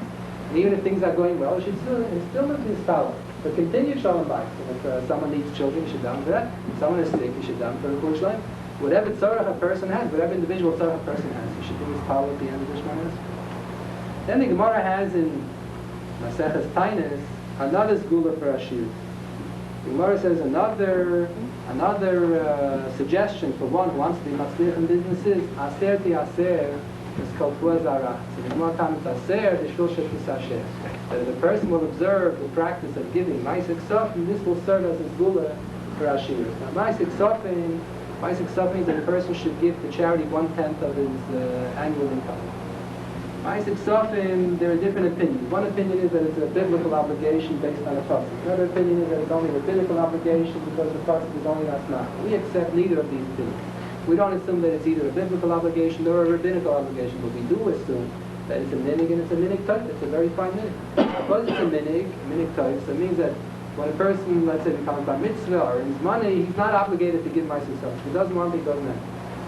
And even if things are going well, he should still not be mispalel. But continue shalom bayis. If someone needs children, he should daven for that. If someone is sick, he should daven for a kush life. Whatever tzarach a person has, whatever individual tzarach a person has, he should do his power at the end of the Shemona Esrei. Then the Gemara has in Maseches Tainis another Gula for Shiur. The Gemara says another suggestion for one who wants to be matzliach in business is aser ti aser is called tuazara. So the Gemara comments aser the shul shetisasher. That if the person will observe the practice of giving ma'aseh ksafim, this will serve as his Gula for Shiur. Now ma'aseh ksafim is that a person should give to charity 1/10 of his annual income. Ma'aseh ksafim, there are different opinions. One opinion is that it's a biblical obligation based on a pasuk. Another opinion is that it's only a biblical obligation because the pasuk is only asnach. We accept neither of these opinions. We don't assume that it's either a biblical obligation or a rabbinical obligation, but we do assume that it's a minig and it's a minig type. It's a very fine minig. Because it's a minig type, so it means that when a person, let's say, becomes bar mitzvah or earns money, he's not obligated to give ma'aseh ksafim. If he doesn't want to, he doesn't have to.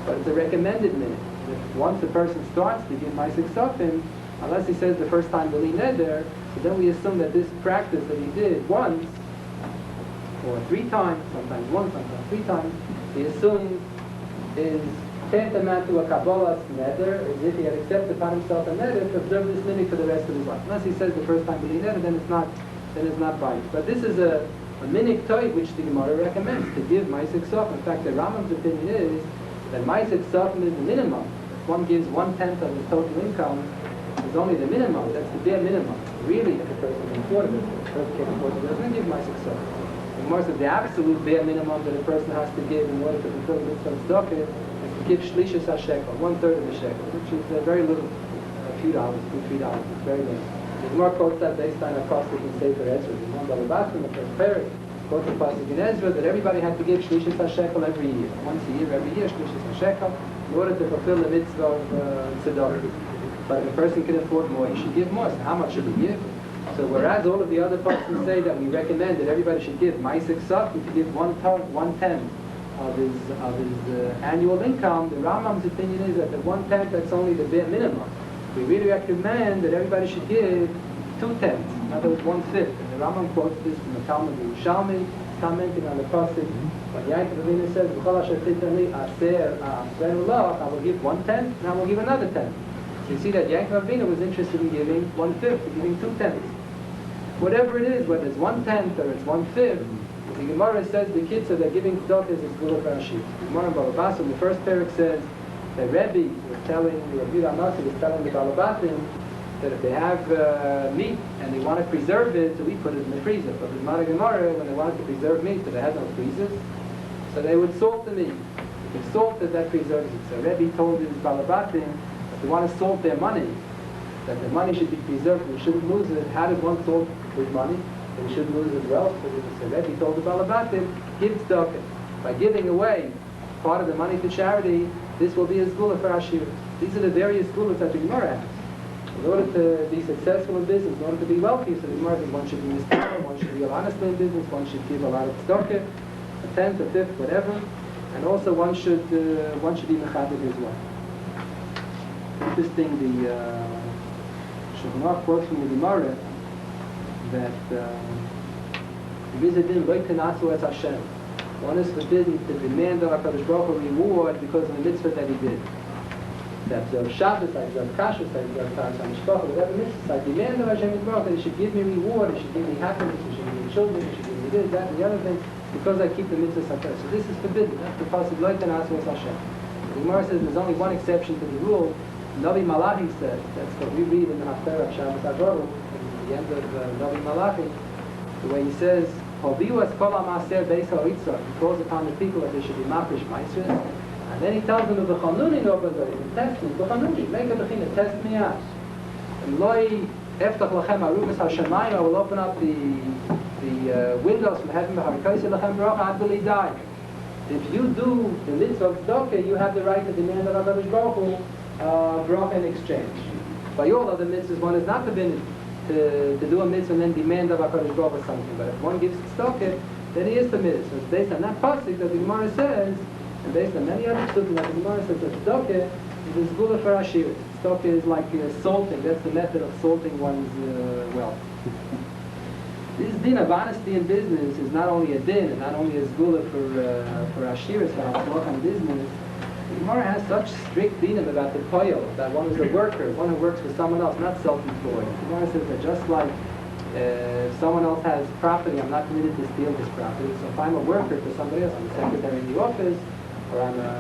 But it's a recommended minig. If once a person starts to give ma'aseh ksafim, unless he says the first time b'li neder, so then we assume that this practice that he did once or 3 times, sometimes once, sometimes 3 times, we assume is tantamount to a kabbalah's neder, as if he had accepted upon himself a neder to observe this minig for the rest of his life. Unless he says the first time b'li neder, then it's not binding. But this is a minig toy which the Gemara recommends to give ma'aseh ksafim. In fact, the Rambam's opinion is that ma'aseh ksafim is the minimum. If one gives 1/10 of his total income, it's only the minimum. That's the bare minimum. Really, if a person can afford it, if a person can't afford it, doesn't give ma'aseh ksafim. The Gemara says the absolute bare minimum that a person has to give in order to fulfill the mitzvah of tzedakah is to give shlishas ha-shekel, 1/3 of a shekel, which is very little, a few dollars, $2-3. It's very little. The Gemara quotes that based on a pasuk in Sefer Ezra. The one Rabbi in the first parak quotes the pasuk in Ezra that everybody had to give shlishas ha-shekel every year. Once a year, every year, shlishas ha-shekel, in order to fulfill the mitzvah of tzedakah. But if a person can afford more, he should give more. So how much should he give? So whereas all of the other pasukim say that we recommend that everybody should give ma'aseh ksafim to give 1/10 of his annual income, the Rambam's opinion is that the 1/10 that's only the bare minimum. We really recommend that everybody should give 2/10, in other words 1/5. And the Rambam quotes this from the Talmud Yerushalmi, commenting on the pasuk when Yaakov Avinu says, "V'chol asher titani aser lach," I will give 1/10 and I will give another 10. So you see that Yaakov Avinu was interested in giving 1/5, giving 2/10. Whatever it is, whether it's 1/10 or it's 1/5, the Gemara says the kids are giving tzedakah is Gula for Shiur. The Gemara in Bava Basra, in the first parak says that Rabbi was telling the Balabatim that if they have meat and they want to preserve it, so we put it in the freezer. But the Gemara, when they wanted to preserve meat, but they had no freezers, so they would salt the meat. If it's salted, that preserves it. So Rabbi told his Balabatim, They want to salt their money, that the money should be preserved and we shouldn't lose it. How does one salt his money? And we shouldn't lose his wealth. So Rabbi told the Balabatim, give tzedakah. By giving away part of the money to charity, this will be a zgula for our shiur. These are the various zgulas that the Gemara has. In order to be successful in business, in order to be wealthy, so the Gemara says one should be mistakable, one should deal honestly in business, one should give a lot of tzedakah, a tenth, a fifth, whatever, and also one should be mechaber his wife. Interesting, the Schachter quotes from the Gemara that there is a din lo tenasu es Hashem. One is forbidden to demand of HaKadosh Baruch Hu reward because of the mitzvah that he did. To observe Shabbos, I observe Kashrus, I observe Taras HaMishpacha, whatever mitzvah. I demand of Hashem Yisrael that he should give me reward, he should give me happiness, he should give me children, he should give me this, that, and the other thing, because I keep the mitzvah HaKadosh. So this is forbidden. That's the pasuk lo tenasu es Hashem. The Gemara says there's only one exception to the rule. Navi Malachi said, that's what we read in the Haftarah of Shabbos HaGorel, at the end of Navi Malachi, the way he says, he calls upon the people that they should be maprish maisris, and then he tells them of the chanuni the test me, the chanuni, make a bechina, test me out. And loi eftach lachem arubas hashamayim, I will open up the windows from heaven, until he died. If you do the mitzvah of tzedakah, you have the right to demand of HaKadosh Baruch Hu bracha in exchange. By all other mitzvahs, one is not forbidden to do a mitzvah and then demand of HaKadosh Baruch Hu something. But if one gives tzedakah, then he is permitted. So it's based on that pasuk that the Gemara says, and based on many other psukim that the Gemara says that tzedakah is a zgula for Shiur. Tzedakah is like salting. That's the method of salting one's wealth. This din of honesty in business is not only a din, and not only a zgula for Shiur, for halachah in business. The Gemara has such strict dinim about the koyel, that one is a worker, one who works for someone else, not self-employed. The Gemara says that just like if someone else has property, I'm not permitted to steal this property. So if I'm a worker for somebody else, I'm a secretary in the office, or I'm a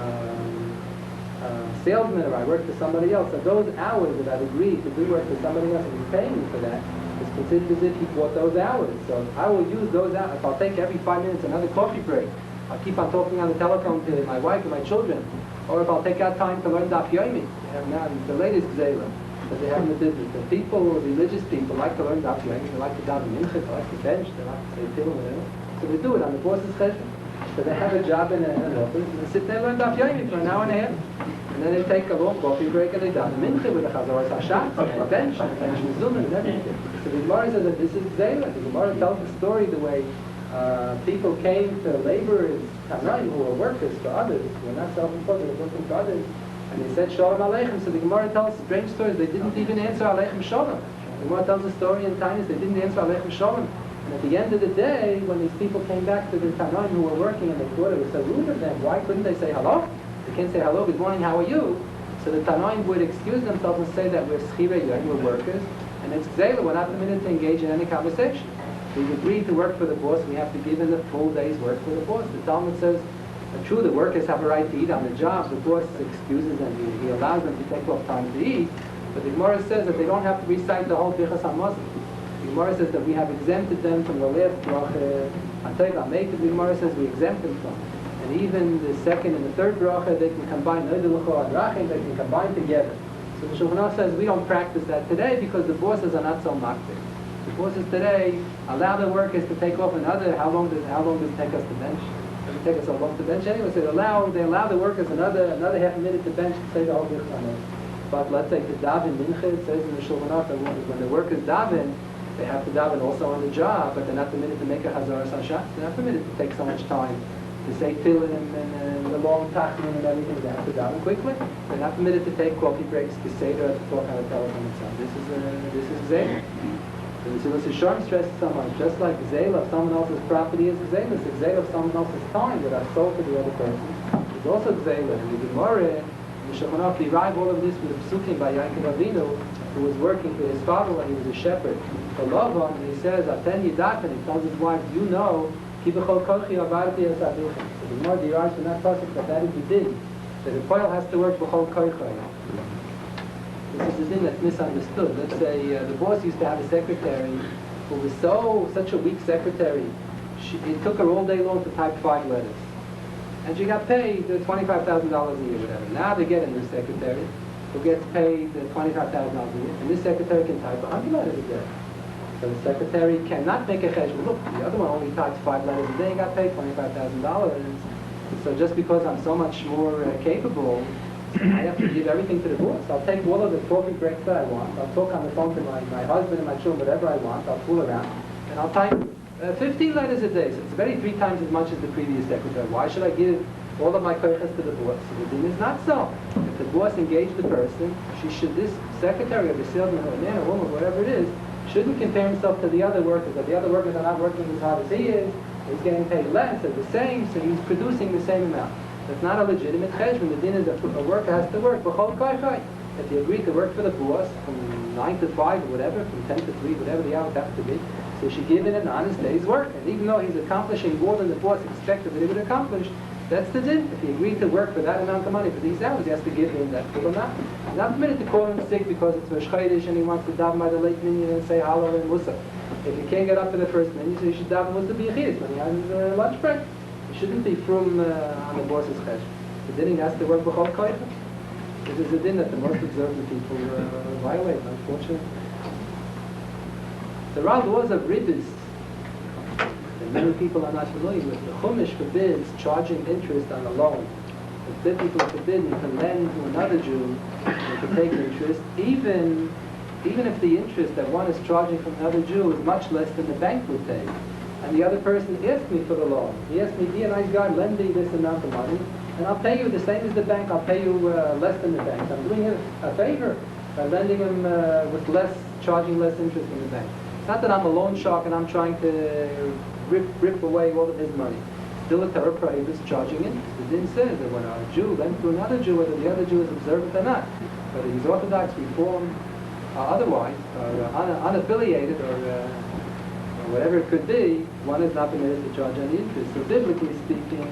salesman, or I work for somebody else, so those hours that I've agreed to do work for somebody else and he's paying me for that, is considered as if he bought those hours. So I will use those hours. If I'll take every 5 minutes another coffee break, I'll keep on talking on the telephone to my wife and my children, or if I'll take out time to learn Daf Yomi. They have now the latest gzela that they have in the business. The people, religious people, like to learn Daf Yomi. They like to daven mincha, they like to bench, they like to say tefillah, whatever. So they do it on the boss's cheshbon. So they have a job in an office, and they sit there and learn Daf Yomi for an hour and a half. And then they take a long coffee break and they daven mincha with the chazaras hashatz, and a bench, and mizunah, and everything. So the Gemara says that this is gzela. The Gemara tells the story the way people came to laborers, Tanaim, who were workers for others, who were not self-employed, they were working for others, and they said Shalom Aleichem. So the Gemara tells strange stories. They didn't even answer Aleichem Shalom. The Gemara tells a story in Tainus, they didn't answer Aleichem Shalom. And at the end of the day, when these people came back to the Tanaim who were working and they thought it was so rude of them, why couldn't they say hello? They can't say hello, good morning, how are you? So the Tanaim would excuse themselves and say that we're schirei yom, we're workers, and it's gzela, we're not permitted to engage in any conversation. We've agreed to work for the boss, we have to give in the full day's work for the boss. The Talmud says, true, the workers have a right to eat on the job, the boss excuses them, he allows them to take off time to eat, but the Gemara says that they don't have to recite the whole Birchas HaMazon. The Gemara says that we have exempted them from the last bracha, the Gemara says we exempt them from. And even the second and the third bracha, they can combine, they can combine together. So the Shulchan Aruch says we don't practice that today because the bosses are not so makbid. The bosses today allow the workers to take off another. How long does it take us to bench? It doesn't take us so long to bench anyway. So they allow the workers another half a minute to bench to say the whole Birchas. But let's say the daven mincha, it says in the Shulchan Aruch that when the workers daven, they have to daven also on the job, but they're not permitted to make a chazaras hashatz. They're not permitted to take so much time to say tefillah and the long tachlim and everything. They have to daven quickly. They're not permitted to take coffee breaks, to seder, to talk on the telephone and so on. This is gzela. So the Sharm stresses so much. Just like gzela of someone else's property is gzela, the gzela of someone else's time that I sold to the other person is also gzela. And the Gemara, the Shulchan Aruch derive all of this with the psukim by Yaakov Avinu, who was working for his father when he was a shepherd. For Lavan, and he says, Aten Yidaten, he tells his wife, you know, Ki b'chol kochi avarti es avichim. So the Gemara derives from that pasuk that is the din, that the poil has to work b'chol kochi. This is the thing that's misunderstood. Let's say the boss used to have a secretary who was such a weak secretary, it took her all day long to type 5 letters. And she got paid $25,000 a year, whatever. Now they get a new secretary, who gets paid $25,000 a year, and this secretary can type 100 letters a day. So the secretary cannot make a cheshbon. Look, the other one only types 5 letters a day and got paid $25,000. So just because I'm so much more capable, I have to give everything to the boss. I'll take all of the talking breaks that I want. I'll talk on the phone to my husband and my children, whatever I want. I'll fool around, and I'll type 15 letters a day. So it's very 3 times as much as the previous secretary. Why should I give all of my koiches to the boss? So the thing is not so. If the boss engaged the person, this secretary or the salesman or a man or woman, whatever it is, shouldn't compare himself to the other workers. If the other workers are not working as hard as he is, he's getting paid less or the same, so he's producing the same amount. That's not a legitimate cheshbon. The din is that a worker has to work. If you agree to work for the boss from 9 to 5 or whatever, from 10 to 3, whatever the hours have to be, so you should give it an honest day's work. And even though he's accomplishing more than the boss expected that he would accomplish, that's the din. If he agreed to work for that amount of money for these hours, he has to give him that full amount. He's not permitted to call him sick because it's Rosh Chodesh and he wants to daven by the late minyan and say halal and musa. If he can't get up for the first minyan, so he should daven musa b'yichidus when he has lunch break. He shouldn't be from on the boss's cheshbon. The din he has to work b'chol koicha. This is a din that the most observant people violate, unfortunately. There are laws of ribbis that many people are not familiar with. The Chumash forbids charging interest on a loan. The people are forbidden to lend to another Jew and to take interest, even if the interest that one is charging from another Jew is much less than the bank would pay. And the other person asked me for the loan. He asked me, be a nice guy, lend me this amount of money, and I'll pay you the same as the bank. I'll pay you less than the bank. I'm doing him a favor by lending him with charging less interest than the bank. It's not that I'm a loan shark and I'm trying to rip away all of his money. Still a Torah prohibits charging interest. The din says that when a Jew lends to another Jew, whether the other Jew is observant or not, whether he's Orthodox, Reform, or otherwise, or unaffiliated, or whatever it could be, one is not permitted to charge any interest. So biblically speaking,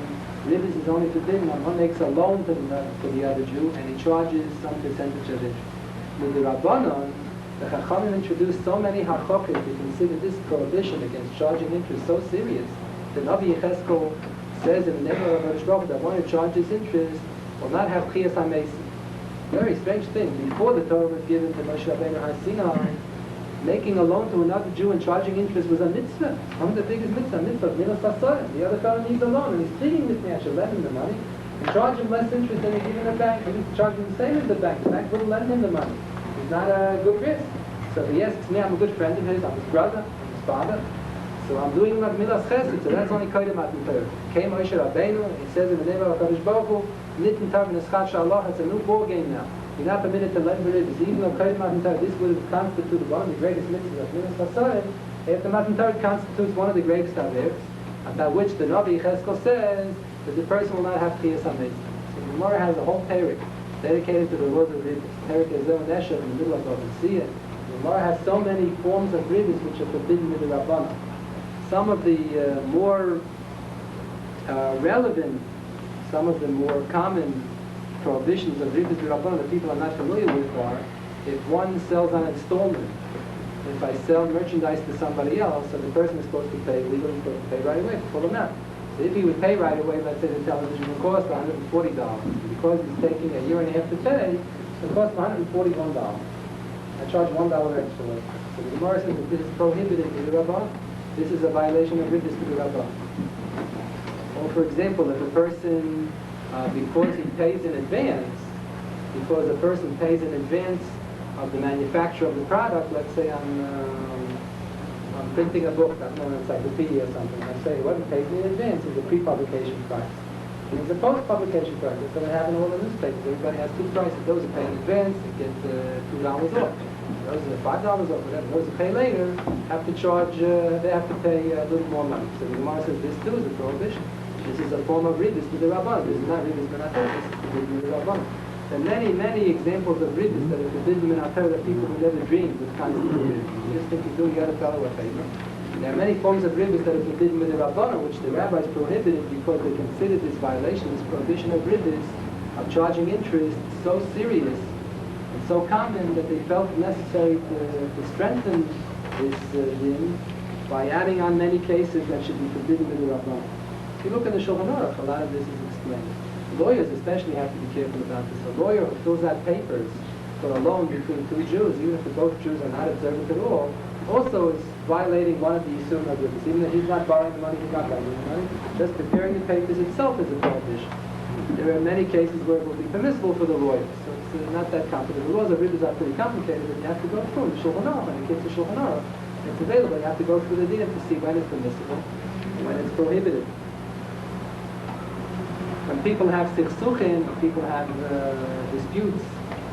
ribbis is only forbidden when one makes a loan to the other Jew and he charges some percentage of interest. With the Rabbanon, the Chachamim introduced so many hachokes to consider this prohibition against charging interest so serious. The Navi Yecheskel says in the name of Rosh Baruch that one who charges interest will not have chiyas hamesi. Very strange thing. Before the Torah was given to Moshe Rabbeinu Har Sinai, making a loan to another Jew and charging interest was a mitzvah. One of the biggest mitzvahs of Milas Hasayim. The other fellow needs a loan and he's pleading with me, I should lend him the money and charge him less interest than he gives in a bank. He needs to charge him the same as the bank. The bank wouldn't lend him the money. He's not a good risk. So if he asks me, I'm a good friend of his, I'm his brother, I'm his father. So I'm doing like Milas Chesed, so that's only Kodim Matan Torah. Came Moshe Rabbeinu, he says in the name of HaKadosh Baruch Hu, Nitten Tav Neschat Shalach, it's a new ball game now. You're not permitted to lend ribbis. Even though Kodim Matan Torah, this would have constituted one of the greatest mitzvahs of Milas Hasayim, after Matan Torah constitutes one of the greatest averos, about which the Navi Yecheskel says that the person will not have chiyas hamesi. So the Gemara has a whole parak dedicated to the laws of ribbis. Parak Ezel and Esher in the middle of Bava. The Gemara has so many forms of ribbis which are forbidden with the Rabbanon. Some of the more relevant, some of the more common prohibitions of ribbis d'Rabbanan that people are not familiar with are, if one sells on installment, if I sell merchandise to somebody else, so the person is supposed to pay, legally supposed to pay right away, the full amount. So if he would pay right away, let's say the television will cost $140, because he's taking a year and a half to pay, it will cost $141. I charge $1 extra. So the Gemara says that this is prohibited with the Rabbanan. This is a violation of ribbis to the Rabbanan. Or for example, if a person, because he pays in advance, because a person pays in advance of the manufacture of the product, let's say I'm printing a book, I'm an encyclopedia or something, I say, what he pays me in advance is a pre-publication price. And it's a post-publication price. That's what I have in all the newspapers. Everybody has two prices. Those who pay in advance, they get $2 off. Those who are $5 off, whatever. Those who pay later have to charge, they have to pay a little more money. So the Gemara says this too is a prohibition. This is a form of ribbis to the Rabbanan. This is not ribbis to this is the Rabbanan. There are many, many examples of ribbis that are forbidden in our Torah that people would never dream would constitute ribbis. You just think you're doing the other fellow a favor. There are many forms of ribbis that are forbidden with the Rabbanan, which the rabbis prohibited because they considered this violation, this prohibition of ribbis, of charging interest, so serious and so common that they felt it necessary to strengthen this din by adding on many cases that should be forbidden with the Rabbanan. If you look at the Shulchan Aruch, a lot of this is explained. Lawyers especially have to be careful about this. A lawyer who fills out papers for a loan between two Jews, even if both Jews are not observant at all, also is violating one of the Yisurim HaBrachos. Even though he's not borrowing the money, he's not lending the money, just preparing the papers itself is a prohibition. There are many cases where it will be permissible for the lawyers, so it's not that complicated. The laws of Ribbis are pretty complicated, but you have to go through the Shulchan Aruch. When it gets to Shulchan Aruch, it's available. You have to go through the dinim to see when it's permissible and when it's prohibited. When people have sichsuchim, people have disputes,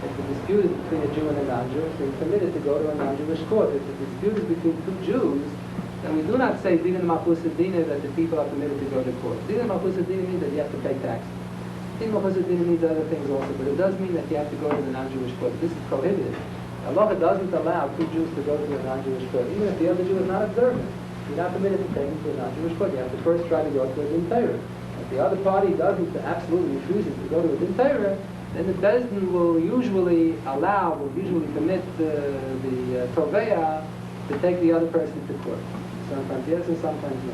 if the dispute is between a Jew and a non-Jew, so you're permitted to go to a non-Jewish court. If the dispute is between two Jews, then we do not say dinim machus dinim that the people are permitted to go to court. Dinim machus dinim means that you have to pay taxes. Dinim machus dinim means other things also, but it does mean that you have to go to the non-Jewish court. This is prohibited. Allah doesn't allow two Jews to go to a non-Jewish court, even if the other Jew is not observant. You're not permitted to take him to a non-Jewish court. You have to first try to go to a din Torah. If the other party absolutely refuses to go to a din Torah, then the Bezdin will usually permit the Toveya to take the other person to court. Sometimes yes and sometimes no.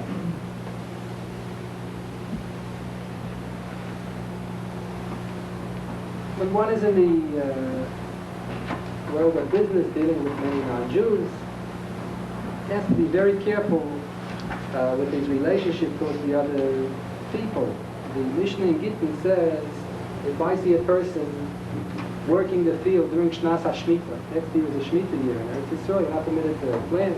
When one is in the world of business dealing with many non-Jews, he has to be very careful with his relationship towards the other people. The Mishnah in Gittin says, if I see a person working the field during Shnas HaShmita, next year is a Shmita year, and Eretz Yisrael, you're not permitted to plant.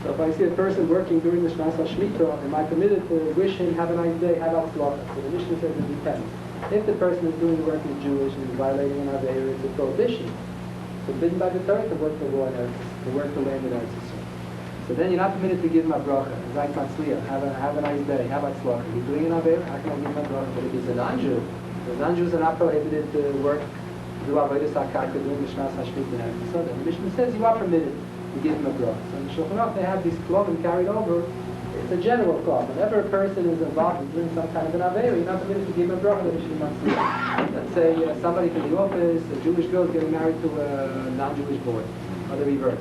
So if I see a person working during the Shnas HaShmita, am I permitted to wish him, have a nice day, have Atzlacha? So the Mishnah says it depends. If the person is doing the work as Jewish and is violating an Aveira, it's a prohibition. It's forbidden by the Torah to work the law in Eretz Yisrael, to work the land in Eretz Yisrael. So then you're not permitted to give him a bracha. Zayt Matzliach, have a nice day, have Atzlacha. He's doing an Aveira, how can I give him a bracha? But if he's a non-Jew, the non-Jews are not prohibited to work, do Avodas HaKarka during the Shnas HaShmita and so then the Mishnah says you are permitted to give him a bracha. So in the Shulchan Aruch they have these klomim carried over. It's a general klom. Whenever a person is involved in doing some kind of an Aveira, you're not permitted to give him a bracha that he should not see. Let's say somebody from the office, a Jewish girl is getting married to a non-Jewish boy, or the reverse.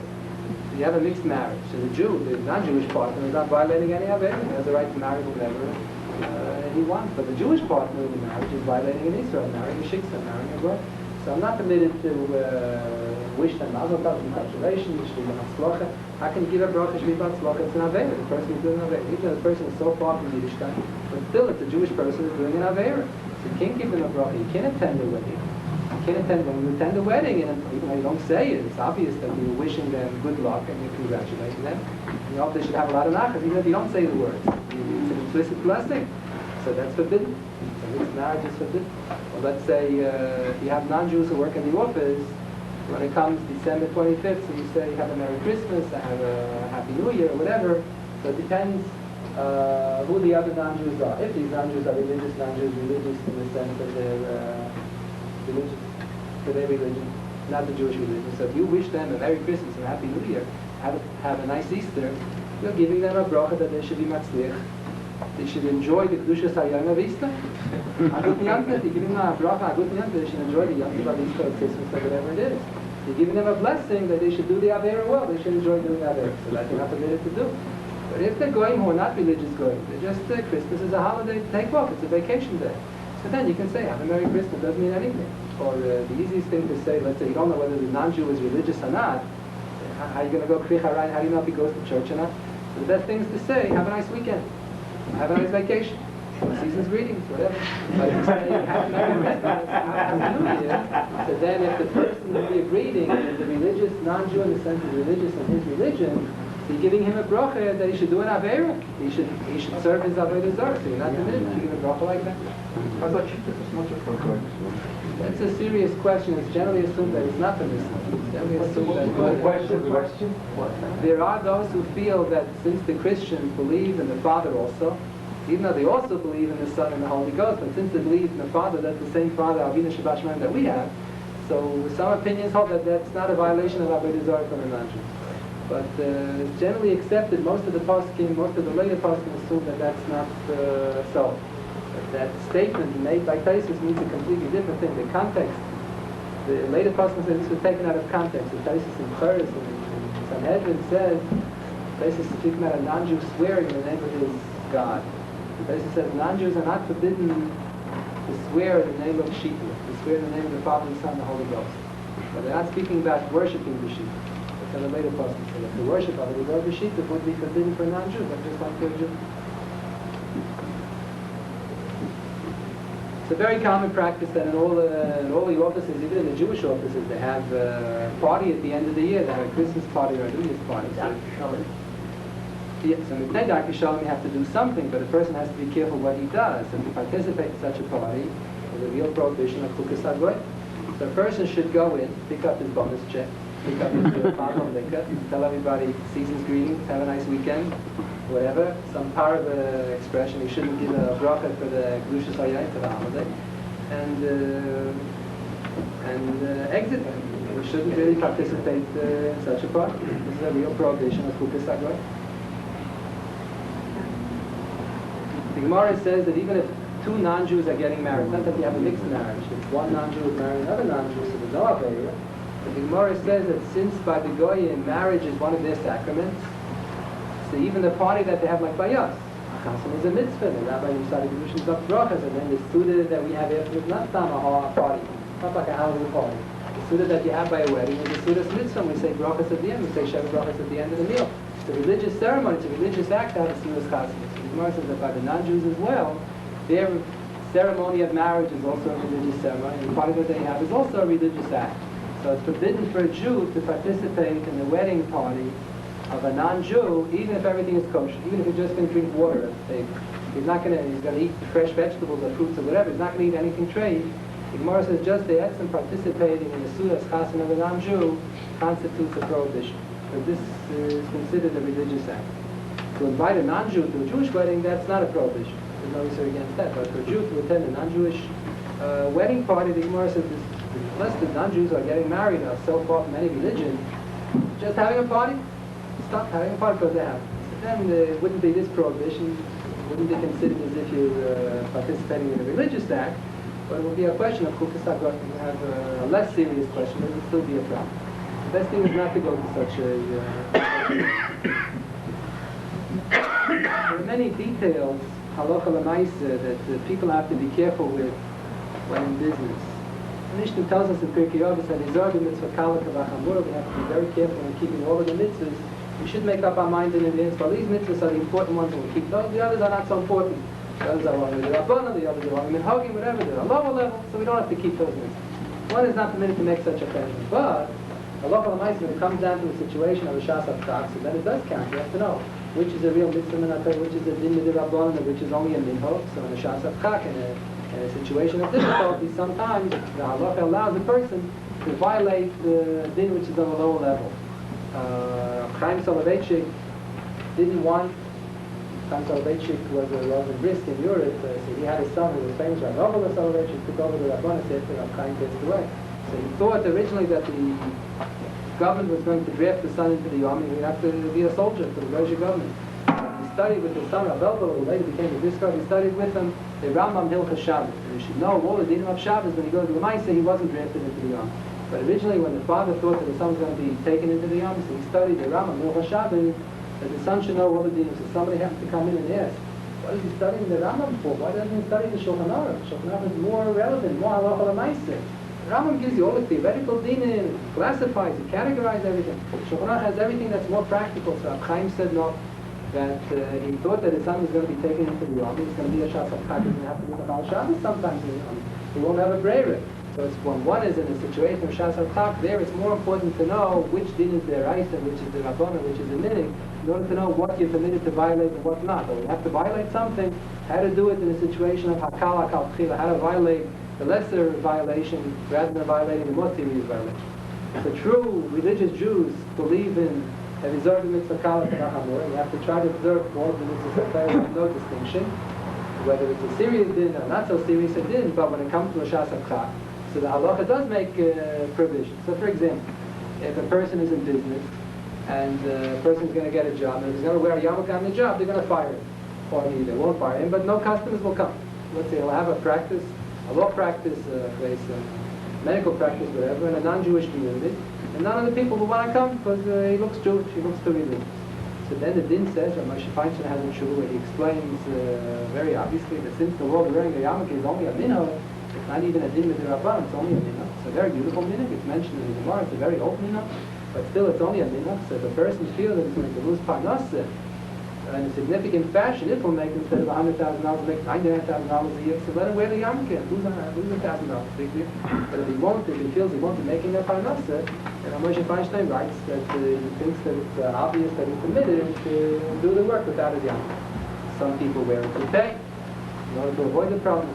So you have a mixed marriage. So the Jew, the non-Jewish partner, is not violating any Aveira. He has the right to marry whomever he wants, but the Jewish partner in the marriage is violating an Israel, marrying a shiksa, marrying a boy. So I'm not permitted to wish them mazel tov, congratulations, shliach hatzlacha. How can you give a bracha shliach hatzlacha? It's an aveira. The person is doing an aveira. Even though the person is so far from Yiddishkeit, but still it's a Jewish person who's doing an aveira. So you can't give them a bracha. You can't attend a wedding. You can't attend when you attend a wedding, and even though you don't say it, it's obvious that you're wishing them good luck and you're congratulating them. You hope they should have a lot of nachas, even if you don't say the words. It's an implicit blessing. So that's forbidden. So mixed marriage is forbidden. Or let's say you have non-Jews who work in the office. When it comes December 25th, so you say, have a Merry Christmas, I have a Happy New Year, or whatever. So it depends who the other non-Jews are. If these non-Jews are religious non-Jews, religious in the sense that they're religious to their religion, not the Jewish religion. So if you wish them a Merry Christmas and a Happy New Year, have a nice Easter, you're giving them a bracha that they should be matzliach. They should enjoy the Kedushas HaYom of Easter. Agut Yontif, you're giving them a bracha, Agut Yontif, they should enjoy the Yontif of Easter or Christmas or whatever it is. You're giving them a blessing that they should do the Aveira well, they should enjoy doing Aveira. So that they're not permitted to do. But if they're going who are not religious going, they're just, Christmas is a holiday to take off, it's a vacation day. So then you can say, have a Merry Christmas, doesn't mean anything. Or the easiest thing to say, let's say you don't know whether the non-Jew is religious or not, how are you going to go Kricha Ryan, how do you know if he goes to church or not? So the best thing is to say, have a nice weekend. Have a nice vacation. Season's greetings, whatever. But if you say, have a Merry Christmas, have New Year, so then if the person that you're greeting is a religious non-Jew in the sense of religious in his religion, so you're giving him a bracha that he should do an Aveira. He should serve his Aveira Zarah. So you're not permitted to give a bracha like that. I thought it's not just for God. That's a serious question. It's generally assumed that it's not permissible. It's generally assumed that Question? there are those who feel that since the Christians believe in the Father also, even though they also believe in the Son and the Holy Ghost, but since they believe in the Father, that's the same Father, Avinu Shabbat Shemaim, that we have. So some opinions hold that that's not a violation of Avodah Zarah from the non-Jews. But it's generally accepted. Most of the poskim, most of the later poskim assume that that's not so. That statement made by Taisus means a completely different thing. The context, the later poskim says this was taken out of context. The Taisus in Chorus and Sanhedrin says, Taisus is speaking about a non-Jew swearing in the name of his God. The Taisus says non-Jews are not forbidden to swear in the name of Shiur, to swear in the name of the Father, the Son, and the Holy Ghost. But they're not speaking about worshiping the Shiur. That's a later person said that the worship of the Lord Shiur would be forbidden for a non-Jew, but just like for a Jew. It's a very common practice that in all the offices, even in the Jewish offices, they have a party at the end of the year. They have a Christmas party or a New Year's party. Yeah, so Mipnei Darkei Shalom, you have to do something, but a person has to be careful what he does. And to participate in such a party is a real prohibition of Chukas HaGoy. So a person should go in, pick up his bonus check, pick up his bottle of liquor, tell everybody season's greetings, have a nice weekend, whatever, some part of the expression. He shouldn't give a bracha for the Glushas Hayayin for the holiday, and exit. We shouldn't really participate in such a party. This is a real prohibition of Chukas HaGoy. The Gemara says that even if two non-Jews are getting married, not that you have a mixed marriage, if one non-Jew is marrying another non-Jew, so there's no Aveira. But the Gemara says that since by the Goyim marriage is one of their sacraments, so even the party that they have like by us, Chasim is a mitzvah, the Rabbi Yisrael Kedushin of brachas, and then the Suda that we have after is not Tam a party, not like a Halloween party. The Suda that you have by a wedding is the Suda's mitzvah, and we say brachas at the end, we say Shem brachas at the end of the meal. It's a religious ceremony, it's a religious act to have a Suda's Chasim. The Gemara says that by the non-Jews as well, their ceremony of marriage is also a religious ceremony, and the party that they have is also a religious act. So it's forbidden for a Jew to participate in the wedding party of a non-Jew, even if everything is kosher, even if he's just going to drink water at the table. He's going to eat fresh vegetables or fruits or whatever. He's not going to eat anything trade. The Gemara says just the etzem participating in the Sudas Chasim of a non-Jew constitutes a prohibition. But this is considered a religious act. To invite a non-Jew to a Jewish wedding, that's not a prohibition. There's no reason against that. But for a Jew to attend a non-Jewish wedding party, the Gemara says unless the non-Jews are getting married or so far from any religion, just having a party, stop having a party because they have. Then it wouldn't be this prohibition. It wouldn't be considered as if you're participating in a religious act, but it would be a question of Chukas HaGoy. You have a less serious question, but it would still be a problem. The best thing is not to go to such a... There are many details, halacha l'maaseh, that people have to be careful with when in business. The Mishnah tells us in Pirkei Avos that Izar mitzvah kala kavachamura, we have to be very careful in keeping all of the mitzvahs. We should make up our mind in advance. Well, these mitzvahs are the important ones, and we keep those. The others are not so important. The others are wrong with the Rabbana, the others are wrong with Minhagim, whatever. They're a lower level, so we don't have to keep those mitzvahs. One is not permitted to make such a judgment, but halacha l'maaseh, when it comes down to the situation of a shas avtak, so then it does count. You have to know which is a real mitzvah minatay, which is a din midirabbanan, and which is only a minhag. So in a shas avtak, in a situation of difficulty, sometimes the halacha allows a person to violate the din which is on a lower level. Chaim Soloveitchik didn't want. Chaim Soloveitchik was a rather brisk in Europe, so he had a son who was famous. Rabbi Soloveitchik took over the Rabbanis after Rabbi Chaim passed away. So he thought originally that the government was going to draft the son into the army. He would have to be a soldier for the Rosh government. He studied with his son Rabbi, who later became a Brisker. He studied with him the Rambam Hilchas Shabbos. You should know all the dinim of Shabbos. When he goes to the Maaseh, he wasn't drafted into the army. But originally, when the father thought that the son was going to be taken into the army, so he studied the Rambam Hilchas Shabbos, that the son should know all the dinim. So somebody happened to come in and ask, what is he studying the Rambam for? Why doesn't he study the Shulchan Aruch? Shulchan Aruch is more relevant, more halacha l'maaseh. The Rambam gives you all the theoretical dinim, he classifies, he categorizes everything. Shulchan Aruch has everything that's more practical. So Rabbi Chaim said no, that he thought that his son was going to be taken into the army. He's going to be a shas avtak. He's going to have to be a Baal Shabbos sometimes in the army. He won't have a breira. So it's when one is in a situation of shas avtak, there it's more important to know which din is the raisa, which is the rabbana, which is the minig, in order to know what you're permitted to violate and what not. Or you have to violate something, how to do it in a situation of hakala kal tchila, how to violate the lesser violation rather than violating the more serious violation. The true religious Jews believe in a reserved mitzvah kala kavachamura. You have to try to observe all of the mitzvahs with no distinction, whether it's a serious din or not so serious a din, but when it comes to a shas avtak, so the halacha does make provision. So for example, if a person is in business and a person is going to get a job and he's going to wear a yarmulke on the job, they're going to fire him. Or they won't fire him, but no customers will come. Let's say he'll have a practice, a law practice place, medical practice, whatever, in a non-Jewish community, and none of the people will want to come because he looks Jewish, he looks too religious. So then the din says, and Moshe Feinstein has in Shiur, where he explains very obviously that since the law of wearing a yarmulke is only a minhag, it's not even a din with the Rabban, it's only a minhag. It's a very beautiful minhag. It's mentioned in the Gemara. It's a very old minhag, but still it's only a minhag. So if a person feels that he's going to lose parnassah in a significant fashion, it will make, instead of $100,000, make $99,000 a year. So let him wear the yarmulke and lose $1,000. Big deal. But if he feels he won't be making that parnassah, and Moshe Feinstein writes that he thinks that it's obvious that he's committed to do the work without his yarmulke. Some people wear it to pay in order to avoid the problem.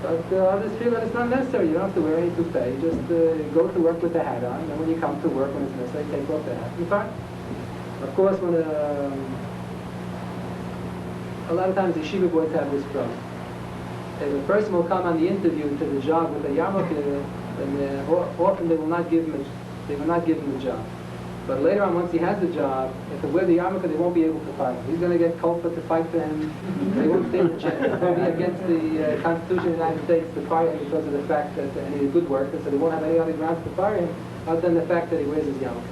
But others feel that it's not necessary. You don't have to wear any toupee. Just go to work with the hat on, and then when you come to work, when it's necessary, take off the hat. You're fine. Of course, when a lot of times the yeshiva boys have this problem. If a person will come on the interview to the job with a yarmulke, then often they will not give him the job. But later on, once he has the job, if they wear the yarmulke, they won't be able to fight him. He's going to get called for to fight for him. They won't stand a chance. It will be against the Constitution of the United States to fire him because of the fact that he's a good worker, so they won't have any other grounds to fire him other than the fact that he wears his yarmulke.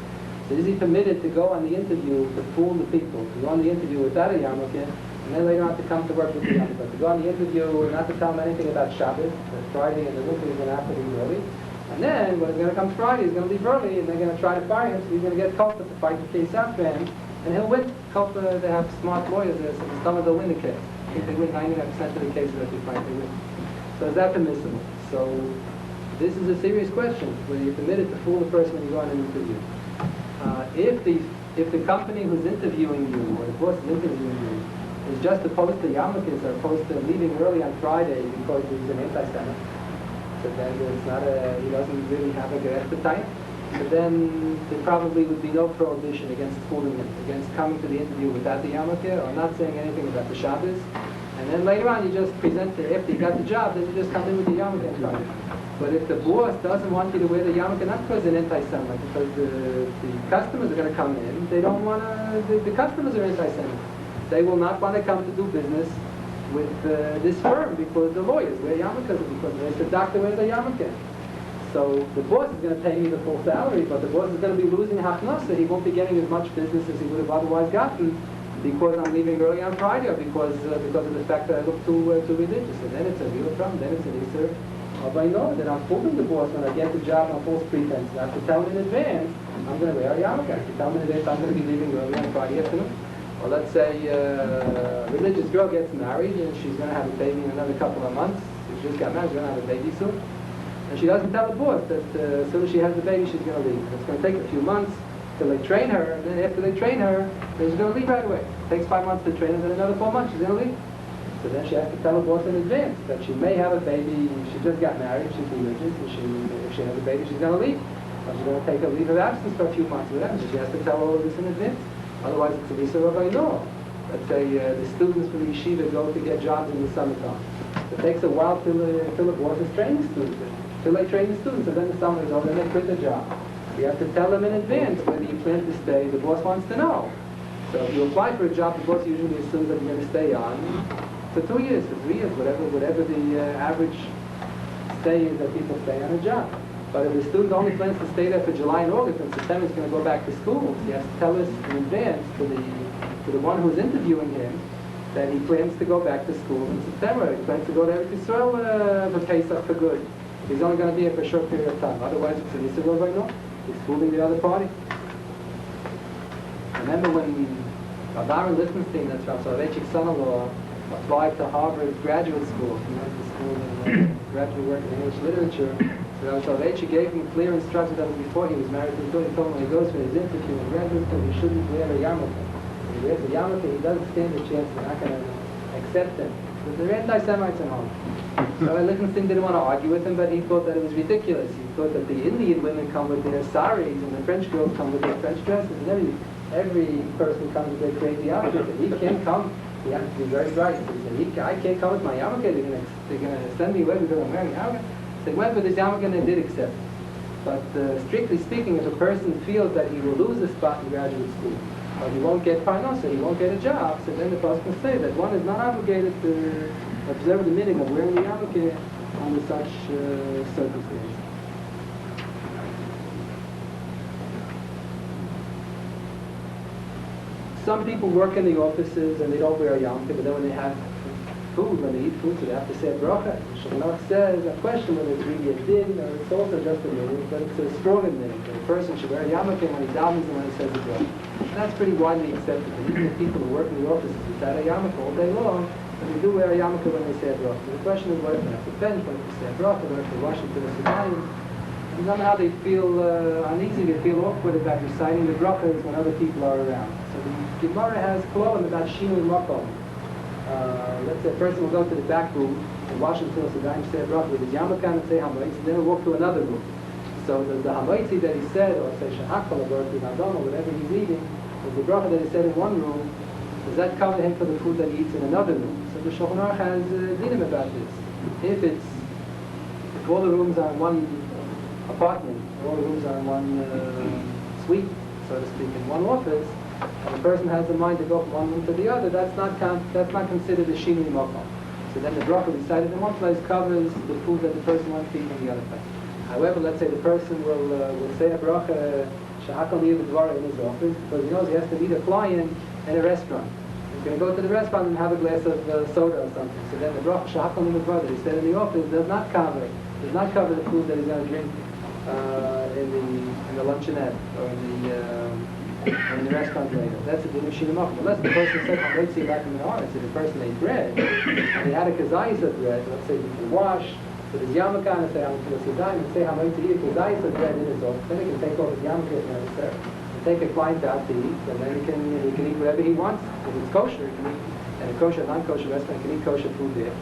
So is he permitted to go on the interview to fool the people, to go on the interview without a yarmulke, and then later on to come to work with the yarmulke? But to go on the interview and not to tell him anything about Shabbos, that Friday and the winter he's going to have to leave early. And then, when it's going to come Friday, he's going to leave early, and they're going to try to fire him, so he's going to get Kulpa to fight the case out for him, and he'll win. Kulpa, they have smart lawyers there, so some of them will win the case. I think they win 99% of the cases that they fight, they win. So is that permissible? So, this is a serious question, whether you're permitted to fool the person when you go on an interview. If the company who's interviewing you, or the boss is interviewing you, is just opposed to yarmulkes, or opposed to leaving early on Friday because he's an anti-Semite, so then it's not he doesn't really have a good appetite, so then there probably would be no prohibition against fooling him, against coming to the interview without the yarmulke, or not saying anything about the Shabbos. And then later on you just present it, after you got the job, then you just come in with the yarmulke and try it. But if the boss doesn't want you to wear the yarmulke, not because they're anti-Semite, because the customers are going to come in, they don't want to, the customers are anti-Semite. They will not want to come to do business with this firm because the lawyers wear yarmulkes, because the doctor wears a yarmulke. So the boss is going to pay me the full salary, but the boss is going to be losing hafnasa. He won't be getting as much business as he would have otherwise gotten because I'm leaving early on Friday, or because of the fact that I look too religious. And then it's a real problem. Then it's an issue. I know that I'm fooling the boss when I get the job on false pretenses. I have to tell him in advance I'm going to wear a yarmulke. I have to tell him in advance I'm going to be leaving early on Friday afternoon. Or let's say a religious girl gets married and she's going to have a baby in another couple of months. She just got married, she's going to have a baby soon. And she doesn't tell the boss that as soon as she has the baby, she's going to leave. It's going to take a few months till they train her, and then after they train her, she's going to leave right away. It takes 5 months to train her, then another 4 months, she's going to leave. So then she has to tell the boss in advance that she may have a baby. She just got married, she's religious, and if she has a baby, she's going to leave. Or she's going to take a leave of absence for a few months with that, so she has to tell all of this in advance. Otherwise, it's a visa Rabbi law. Let's say the students from the yeshiva go to get jobs in the summertime. It takes a while till the boss is training students. Till they train the students, and then the summer is over, and they quit the job. You have to tell them in advance whether you plan to stay. The boss wants to know. So if you apply for a job, the boss usually assumes that you're going to stay on for 2 years, for 3 years, whatever the average stay is that people stay on a job. But if the student only plans to stay there for July and August, and September is going to go back to school, he has to tell us in advance to the one who's interviewing him that he plans to go back to school in September. He plans to go to Eretz Yisrael for Pesach for good. He's only going to be here for a short period of time. Otherwise, it's an issue right now. He's fooling the other party. Remember when Rabbi Lichtenstein, that's Rabbi Soloveitchik's son-in-law, applied to Harvard graduate school. He went to school in graduate work in English literature. So Rabbi Soloveitchik gave him clear instructions that before he was married to the he told him when he goes for his interview in graduate school, he shouldn't wear a yarmulke. If he wears a yarmulke, he doesn't stand a chance. They're not going to accept him. Because they're anti-Semites in home. So Lichtenstein didn't want to argue with him, but he thought that it was ridiculous. He thought that the Indian women come with their saris and the French girls come with their French dresses, and every person comes with their crazy outfit. And he can't come. He has to be very bright. He said, I can't come with my yarmulke. They're going to send me away because I'm wearing a yarmulke. They went with his yarmulke and they did accept. But strictly speaking, if a person feels that he will lose a spot in graduate school, or he won't get parnasa, he won't get a job, so then the person can say that one is not obligated to observe the meaning of wearing the yarmulke under such circumstances. Some people work in the offices and they don't wear a yarmulke, but then when they have food, when they eat food, so they have to say a bracha. Schachter says, a question whether it's really a din or it's also just a din, but it's a stronger din. The person should wear a yarmulke when he davens and when he says a bracha. And that's pretty widely accepted. Even the people who work in the offices without a yarmulke all day long, but they do wear a yarmulke when they say a bracha. The question is whether they have to bench, whether they say a bracha, whether they wash it to the Sudan. And somehow they feel uneasy, they feel awkward about reciting the brachas when other people are around. So the Gemara has klolin about Shiur makom. Let's say a person will go to the back room and wash until Sudan, say a bracha with his yarmulke and say hamoitzi, and then he'll walk to another room. So the hamoitzi that he said, or say Schachter or whatever he's eating, or the bracha that he said in one room, does that cover him for the food that he eats in another room? So the Schachter has dinim about this. If all the rooms are in one apartment, all the rooms are in one suite, so to speak, in one office, and the person has the mind to go from one room to the other, that's not considered a shinui makom. So then the bracha recited in one place covers the food that the person wants to eat in the other place. However, let's say the person will say a bracha shehakal niyeh in his office because he knows he has to meet a client in a restaurant. He's going to go to the restaurant and have a glass of soda or something. So then the bracha shehakal niyeh that he said in the office does not cover the food that he's going to drink in the luncheonette or in the restaurant later. That's a din of shinui makom. Unless the person said hamoitzi like in the heart, so the person ate bread and he had a kazayis of bread. Let's say you can wash with his yarmulke and say and say hamoitzi eat kazayis of bread in his office. Then he can take off his yarmulke if necessary. Take a client out to eat, and then he can eat whatever he wants. If it's kosher, he can eat. And a kosher, non-kosher restaurant can eat kosher food there.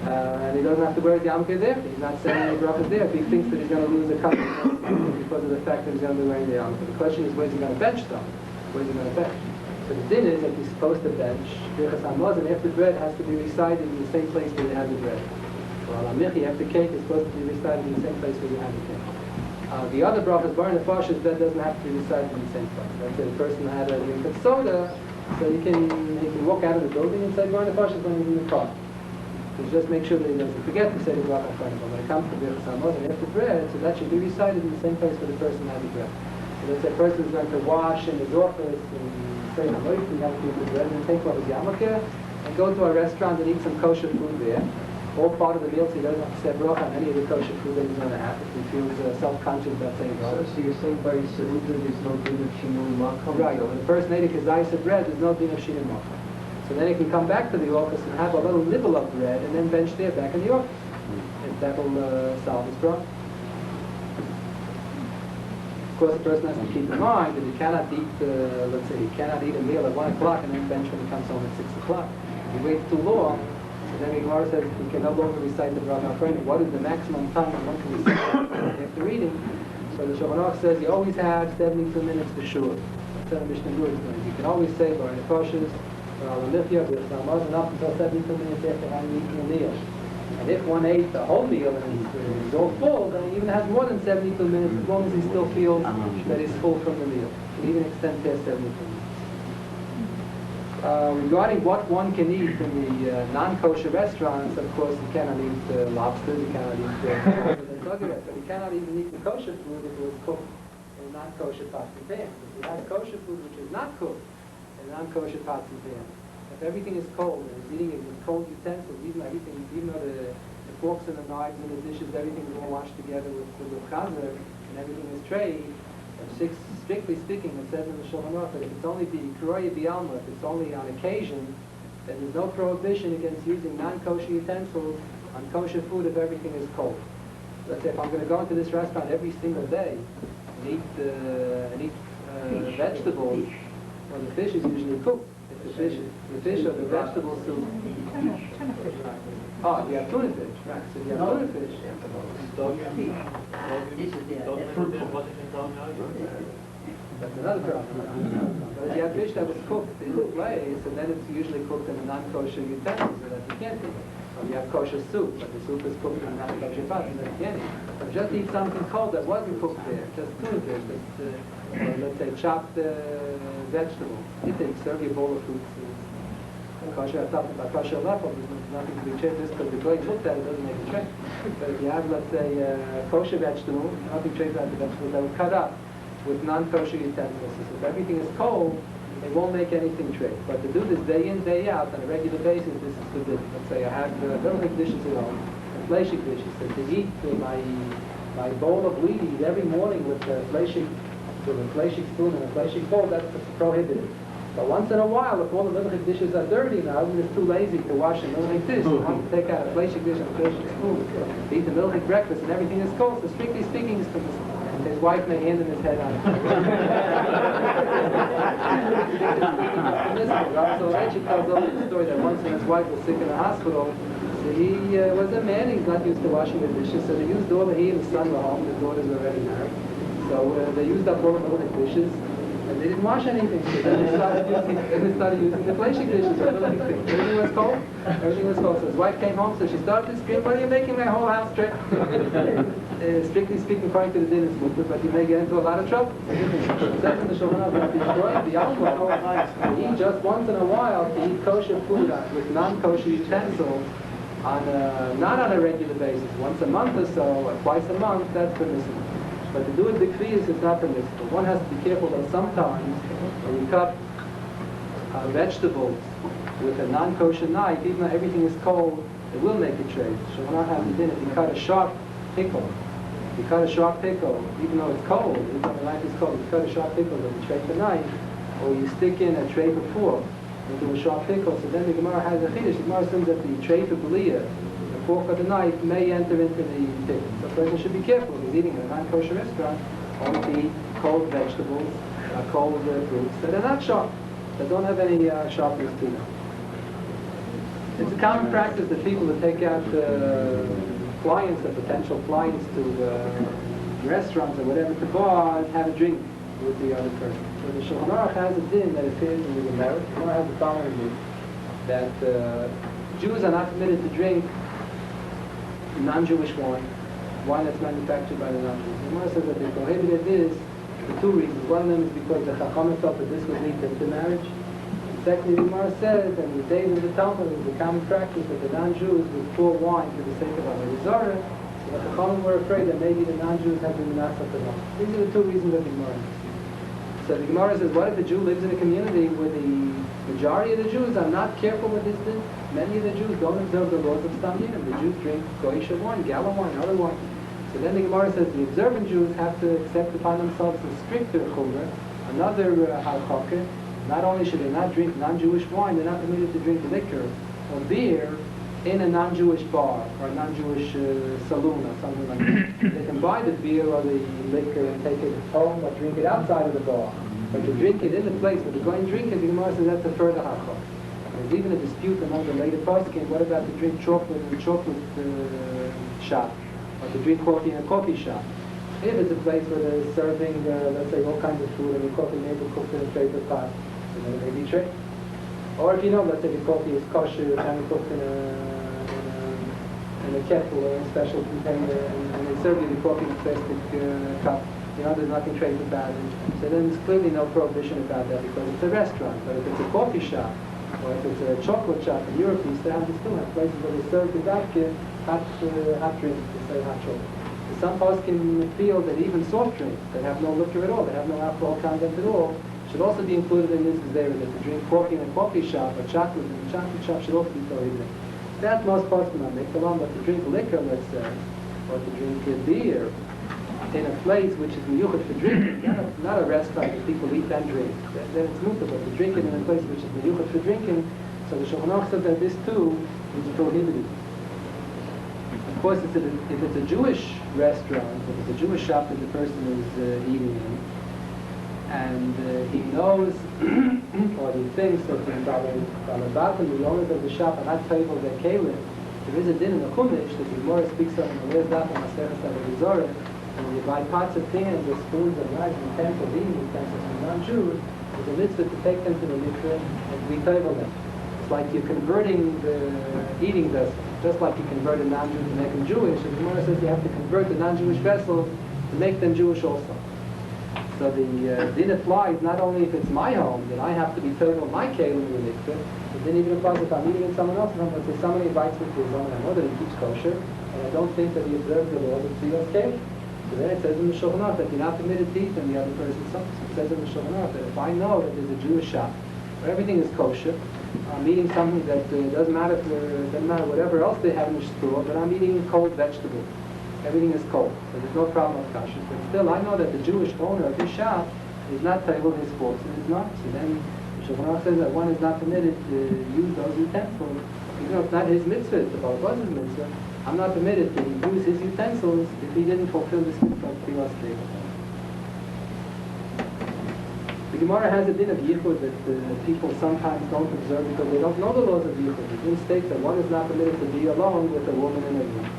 And he doesn't have to wear his yarmulke there. He's not saying any brachas there if he thinks that he's going to lose a customer because of the fact that he's going to be wearing the yarmulke. The question is, where's he going to bench them? Where's he going to bench? So the din is that he's supposed to bench birchas hamazon, and after bread has to be recited in the same place where they have the bread. Well, amichi, after cake is supposed to be recited in the same place where you have the cake. The other brachas, bar and nefashis, that doesn't have to be recited in the same place. Let's say the person had a drink of soda, so he can walk out of the building and say bar and nefashis when he's in the car. So just make sure that he doesn't forget to say the bracha in front of him. When it comes to birchas hamazon after bread, so that should be recited in the same place where the person had the bread. So let's say a person is going to wash in his office and say hamoitzi, have to eat the bread, and take off his yarmulke and go to a restaurant and eat some kosher food there. All part of the meal, so he doesn't have to say bracha on any of the kosher food that he's going to have if he feels self-conscious about saying bracha. So you're saying by Seruda there's no din of shinui makom? Right. When the person ate a kazayis of bread, there's no din of shinui makom. So then he can come back to the office and have a little nibble of bread and then bench there back in the office. If that will solve his problem. Of course, the person has to keep in mind that he cannot eat, let's say, he cannot eat a meal at 1 o'clock and then bench when he comes home at 6 o'clock. If he waits too long, then the Gemara says he can no longer recite the bracha afreinu. What is the maximum time that one can recite after eating? So the Schachter says you always have 72 minutes for sure. That's how the Mishnah Berurah is going. You can always say bar nefashis or al michya birchas hamazon up until 72 minutes after having eaten a meal. And if one ate the whole meal and he's all full, then he even has more than 72 minutes as long as he still feels that he's full from the meal. He can even extend past 72 minutes. Regarding what one can eat in the non-kosher restaurants, of course, you cannot eat lobsters, you cannot eat but you cannot even eat the kosher food if it was cooked in a non-kosher pots and pans. If you have kosher food which is not cooked in non-kosher pots and pans, if everything is cold and he's eating it with cold utensils, even though the forks and the knives and the dishes, everything is all washed together with chazer and everything is trayed, strictly speaking, it says in the Schachter that if it's only b'ikroya b'alma, if it's only on occasion, then there's no prohibition against using non-kosher utensils on kosher food if everything is cold. Let's say if I'm going to go into this restaurant every single day and eat vegetables, well, the fish is usually cooked. If the fish or the vegetable soup. Oh, you have tuna fish, right? So you have tuna fish. That's another problem. But if you have fish that was cooked in the place, and then it's usually cooked in a non-kosher utensil, so that you can't eat. Or you have kosher soup, but the soup is cooked in a non-kosher pot, so that you can't eat. But just eat something cold that wasn't cooked there, just tuna fish, or let's say chopped vegetables. You can serve your bowl of fruits. Kosher, I'm talking about kosher level, there's nothing to be changed. Just because the goy looked at it doesn't make a change. But if you have, let's say, kosher vegetable, nothing changed about the vegetables that were cut up with non-kosher utensils. So if everything is cold, they won't make anything trade. But to do this day in, day out, on a regular basis, this is forbidden. Let's say I have milchik dishes at home, and fleishik dishes, and to eat my bowl of wheat every morning with a fleishik spoon and a fleishik bowl, that's prohibited. But once in a while, if all the milchik dishes are dirty now, I'm just too lazy to wash a milchik dish. I want to take out a fleishik dish and a fleishik spoon, eat the milchik breakfast, and everything is cold. So strictly speaking, it's permissible. His wife may hand him his head on it. So Rashi tells over the story that once when his wife was sick in the hospital, so he was a man, he's not used to washing the dishes, so they used all the, he and his son were home, the daughters were already married. So they used up all the milchik dishes, and they didn't wash anything. So then they started using the fleishik dishes. Everything was cold. Everything was cold. So his wife came home, so she started to scream, "What are you making my whole house straight?" Strictly speaking, according to the din, it's mutter, but you may get into a lot of trouble. It says in the Shulchan Aruch that destroyed the alcohol. Eat just once in a while to eat kosher food with non-kosher utensils not on a regular basis. Once a month or so, or twice a month, that's permissible. But to do it b'kfiyas is not permissible. One has to be careful that sometimes when you cut vegetables with a non-kosher knife, even though everything is cold, it will make a trade. So when I have the dinner, if you cut a sharp pickle, even though it's cold, even though the knife is cold, you cut a sharp pickle with a tray for knife, or you stick in a tray for fork into a sharp pickle, so then the Gemara has a chiddush. The Gemara assumes that the tray for belia, the fork or the knife, may enter into the pickle. So a person should be careful. If he's eating in a non-kosher restaurant, only to eat cold vegetables, cold fruits that are not sharp, that don't have any sharpness to them. It's a common practice that people that take out clients, or potential clients to restaurants or whatever, to bars, have a drink with the other person. So the Shulchan Aruch has a din that appears in the Gemara. The Gemara has the following din, that Jews are not permitted to drink non-Jewish wine that's manufactured by the non-Jews. The Gemara says that they prohibited this for two reasons. One of them is because the Chachamim thought that this would lead them to marriage. Secondly, the Gemara says, and the days of the Talmud, it was a common practice that the non-Jews would pour wine for the sake of Avodah Zarah. So the Chachamim were afraid that maybe the non-Jews had been menasach to them. These are the two reasons of the Gemara. So the Gemara says, what if the Jew lives in a community where the majority of the Jews are not careful with this din? Many of the Jews don't observe the laws of Stam Yinim. The Jews drink goyish wine, gala wine, other wine. So then the Gemara says the observant Jews have to accept upon themselves a stricter chumrah, another halakha. Not only should they not drink non-Jewish wine, they're not permitted to drink liquor or beer in a non-Jewish bar or a non-Jewish saloon or something like that. They can buy the beer or the liquor and take it home or drink it outside of the bar. But to drink it in the place where they're going to drink it, the Gemara says that's a further halakha. There's even a dispute among the later poskim, what about to drink chocolate in a chocolate shop, or to drink coffee in a coffee shop? If it's a place where they're serving, let's say, all kinds of food, and the coffee maybe cooked in a paper pot, then it may be trade. Or if you know, let's say the coffee is kosher, it's only cooked in a kettle or a special container, and they serve you the coffee in a plastic cup. You know, there's nothing trade about it. So then there's clearly no prohibition about that because it's a restaurant. But if it's a coffee shop, or if it's a chocolate shop in Europe, you still have places where they serve the hot drinks, they say hot chocolate. Some folks can feel that even soft drinks that have no liquor at all, that have no alcohol content at all, should also be included in this Gezerah, that to drink coffee in a coffee shop or chocolate in a chocolate shop should also be prohibited. That most folks will not make the law, but to drink liquor, let's say, or to drink beer in a place which is miyuchat for drinking, not a restaurant that people eat and drink, then it's mutar, but to drink it in a place which is miyuchat for drinking, so the Shulchan Aruch says that this too is prohibited. Of course, if it's a Jewish restaurant, if it's a Jewish shop that the person is eating in, and he knows or he thinks that the Balabatim, the owners of the shop, are not table their kalim, there is a din in the Chumash that the Gemara speaks of in the Lez Daf and Maseches Avodah Zarah, and when you buy pots of pans or spoons or knives and utensils, eating utensils from non-Jews, there's a mitzvah to take them to the mikveh and to retable them. It's like you're converting the eating vessel, just like you convert a non-Jew to make them Jewish. And the Gemara says you have to convert the non-Jewish vessels to make them Jewish also. So the din applies not only if it's my home, then I have to be table my kalim in the mikveh, but then even applies if I'm eating in someone else's home. Let's say somebody invites me to his home and I know that he keeps kosher, and I don't think that he observes the laws of Tziyos Kalim. So then it says in the Shulchan Aruch that you're not permitted to eat from the other person's something. It says in the Shulchan Aruch that if I know that there's a Jewish shop where everything is kosher, I'm eating something that doesn't matter whatever else they have in the store, but I'm eating cold vegetables. Everything is cold, so there's no problem of kashrus. But still, I know that the Jewish owner of this shop is not table his forks and his knives. So then the Shulchan Aruch says that one is not permitted to use those utensils. Even though it's not his mitzvah, it's the Balabaz's mitzvah, I'm not permitted to use his utensils if he didn't fulfill this mitzvah of Tfilas Teva. The Gemara has a din of yichud that people sometimes don't observe because they don't know the laws of yichud. The din states that one is not permitted to be alone with a woman in a room.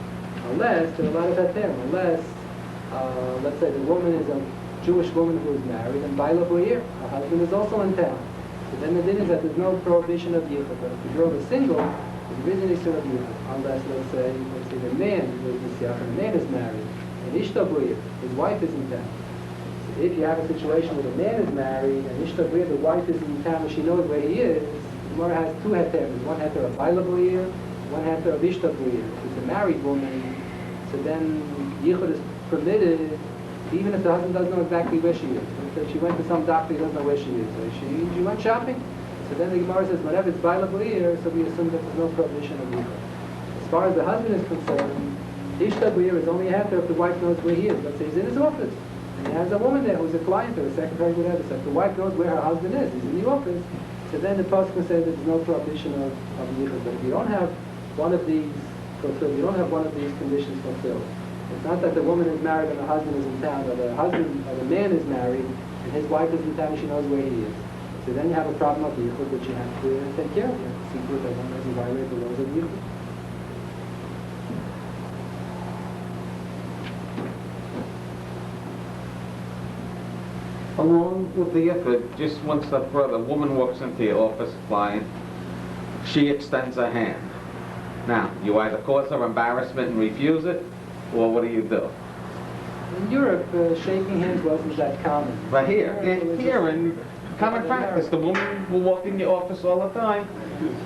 Unless, there are a lot of heterim, unless, let's say the woman is a Jewish woman who is married and Baila Boyer, her husband is also in town. So then the din is that there's no prohibition of yichud. But if the girl is single, there is an issue of yichud. Unless, let's say the man is married, and Ishta Boyer, his wife is in town. So if you have a situation where the man is married and Ishta Boyer, the wife is in town and she knows where he is, the Gemara has two heterim. One heter of Baila Boyer, one heter of Ishta Boyer. If it's a married woman, so then yichud is permitted even if the husband doesn't know exactly where she is. If she went to some doctor, he doesn't know where she is. So she went shopping. So then the Gemara says, whenever it's Baila Boyer, so we assume that there's no prohibition of yichud. As far as the husband is concerned, Ishta Boyer is only after if the wife knows where he is. Let's say he's in his office, and he has a woman there who's a client or a secretary, whatever. So if the wife knows where her husband is, he's in the office, so then the pasuk says that there's no prohibition of yichud. But if you don't have one of these fulfilled, you don't have one of these conditions fulfilled. It's not that the woman is married and the husband is in town, or the husband or the man is married and his wife is in town and she knows where he is. So then you have a problem of yichud which you have to take care of. You have to see to it that one doesn't violate the laws of yichud. Along with the yichud, just one step further, a woman walks into your office, client, she extends her hand. Now, you either cause her embarrassment and refuse it, or what do you do? In Europe, shaking hands wasn't that common. But here in common practice, the woman will walk in your office all the time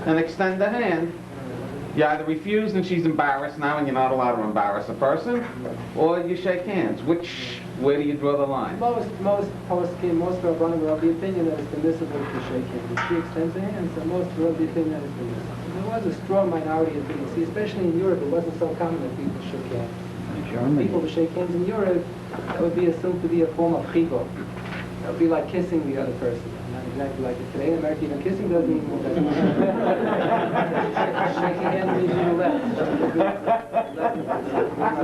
and extend her hand. You either refuse and she's embarrassed now and you're not allowed to embarrass a person, or you shake hands. Where do you draw the line? Most Rabbanim were of the opinion that it's permissible to shake hands. If she extends her hand, so most were of the opinion that it's permissible. There was a strong minority of people. See, especially in Europe, it wasn't so common that people shook hands. People who shake hands in Europe, that would be assumed to be a form of chigo. That would be like kissing the other person. Not exactly like it today in America, even kissing doesn't mean more than shaking hands means even less.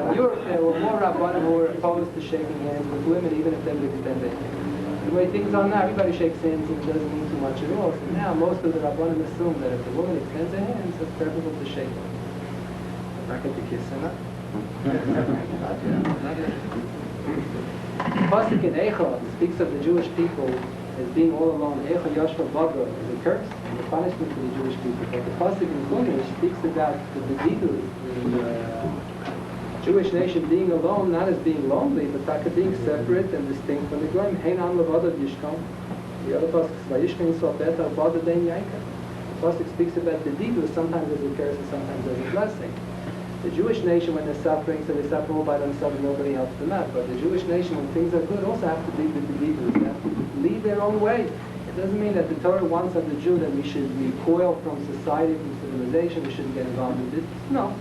In Europe, there were more Rabbanim who were opposed to shaking hands with women, even if they would extend their hand. The way things are now, everybody shakes hands and it doesn't mean too much at all. So now most of the Rabbanim assume that if the woman extends her hands, it's preferable to shake them. Not get to kiss her, Pasuk in Eicha speaks of the Jewish people as being all alone. Eicha Yashva Baga is a curse and a punishment for the Jewish people. But the Pasuk in Chumash speaks about the Bedidus, the Jewish nation being alone, not as being lonely, but being separate and distinct from the Goyim. Hein Am Levadav Yishkon. The other Pasuk says, Vayishkan Yisrael Beta Bada Dein Yaika. The Pasuk speaks about the Bedidus, sometimes as a curse and sometimes as a blessing. The Jewish nation, when they're suffering, so they suffer all by themselves and nobody helps them out. But the Jewish nation, when things are good, also have to be with the believers. They have to lead their own way. It doesn't mean that the Torah wants of the Jew that we should recoil from society, from civilization, we shouldn't get involved in this. No.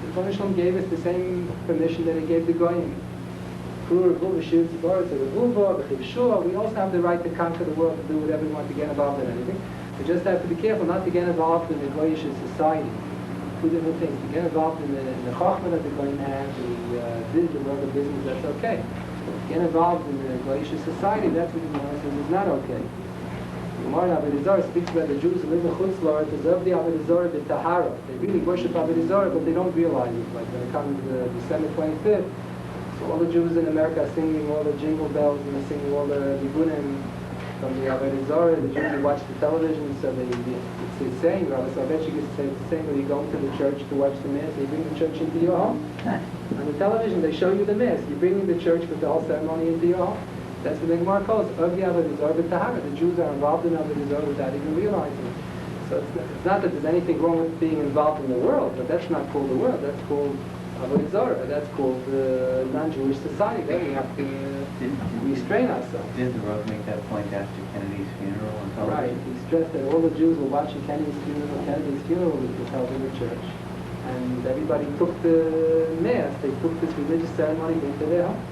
The Rebbeinu Shalom gave us the same permission that he gave the Goyim. We also have the right to conquer the world and do whatever we want, to get involved in anything. We just have to be careful not to get involved in the Goyish society. Two different things. To get involved in the Chachma that they're going to have, the world of business, that's okay. To get involved in the Goyish society, that's what the Gemara says is not okay. The Gemara in Avodah Zarah speaks about the Jews who live in Chutz La'aretz, the Avodah Zarah b'Tahara. They really worship Avodah Zarah, but they don't realize it. Like when it comes to December 25th, so all the Jews in America are singing all the jingle bells and they're singing all the Nigunim from the Avodah Zarah. The Jews who watch the television, so it's the same. Rabbi, so I bet you could say it's the same when you go into the church to watch the Mass. You bring the church into your home. On the television, they show you the Mass. You're bringing the church with the whole ceremony into your home. That's what the Gemara calls Avodah Zarah b'Tahara. The Jews are involved in Avodah Zarah without even realizing it. So it's not that there's anything wrong with being involved in the world, but that's not called the world. That's called Avodah Zarah. That's called non-Jewish society. Then we have to restrain ourselves. Didn't the Rav make that point after Kennedy's funeral on Right. television? He stressed that all the Jews were watching Kennedy's funeral. Kennedy's funeral was held in the church, and everybody took the mass. They took this religious ceremony into their homes.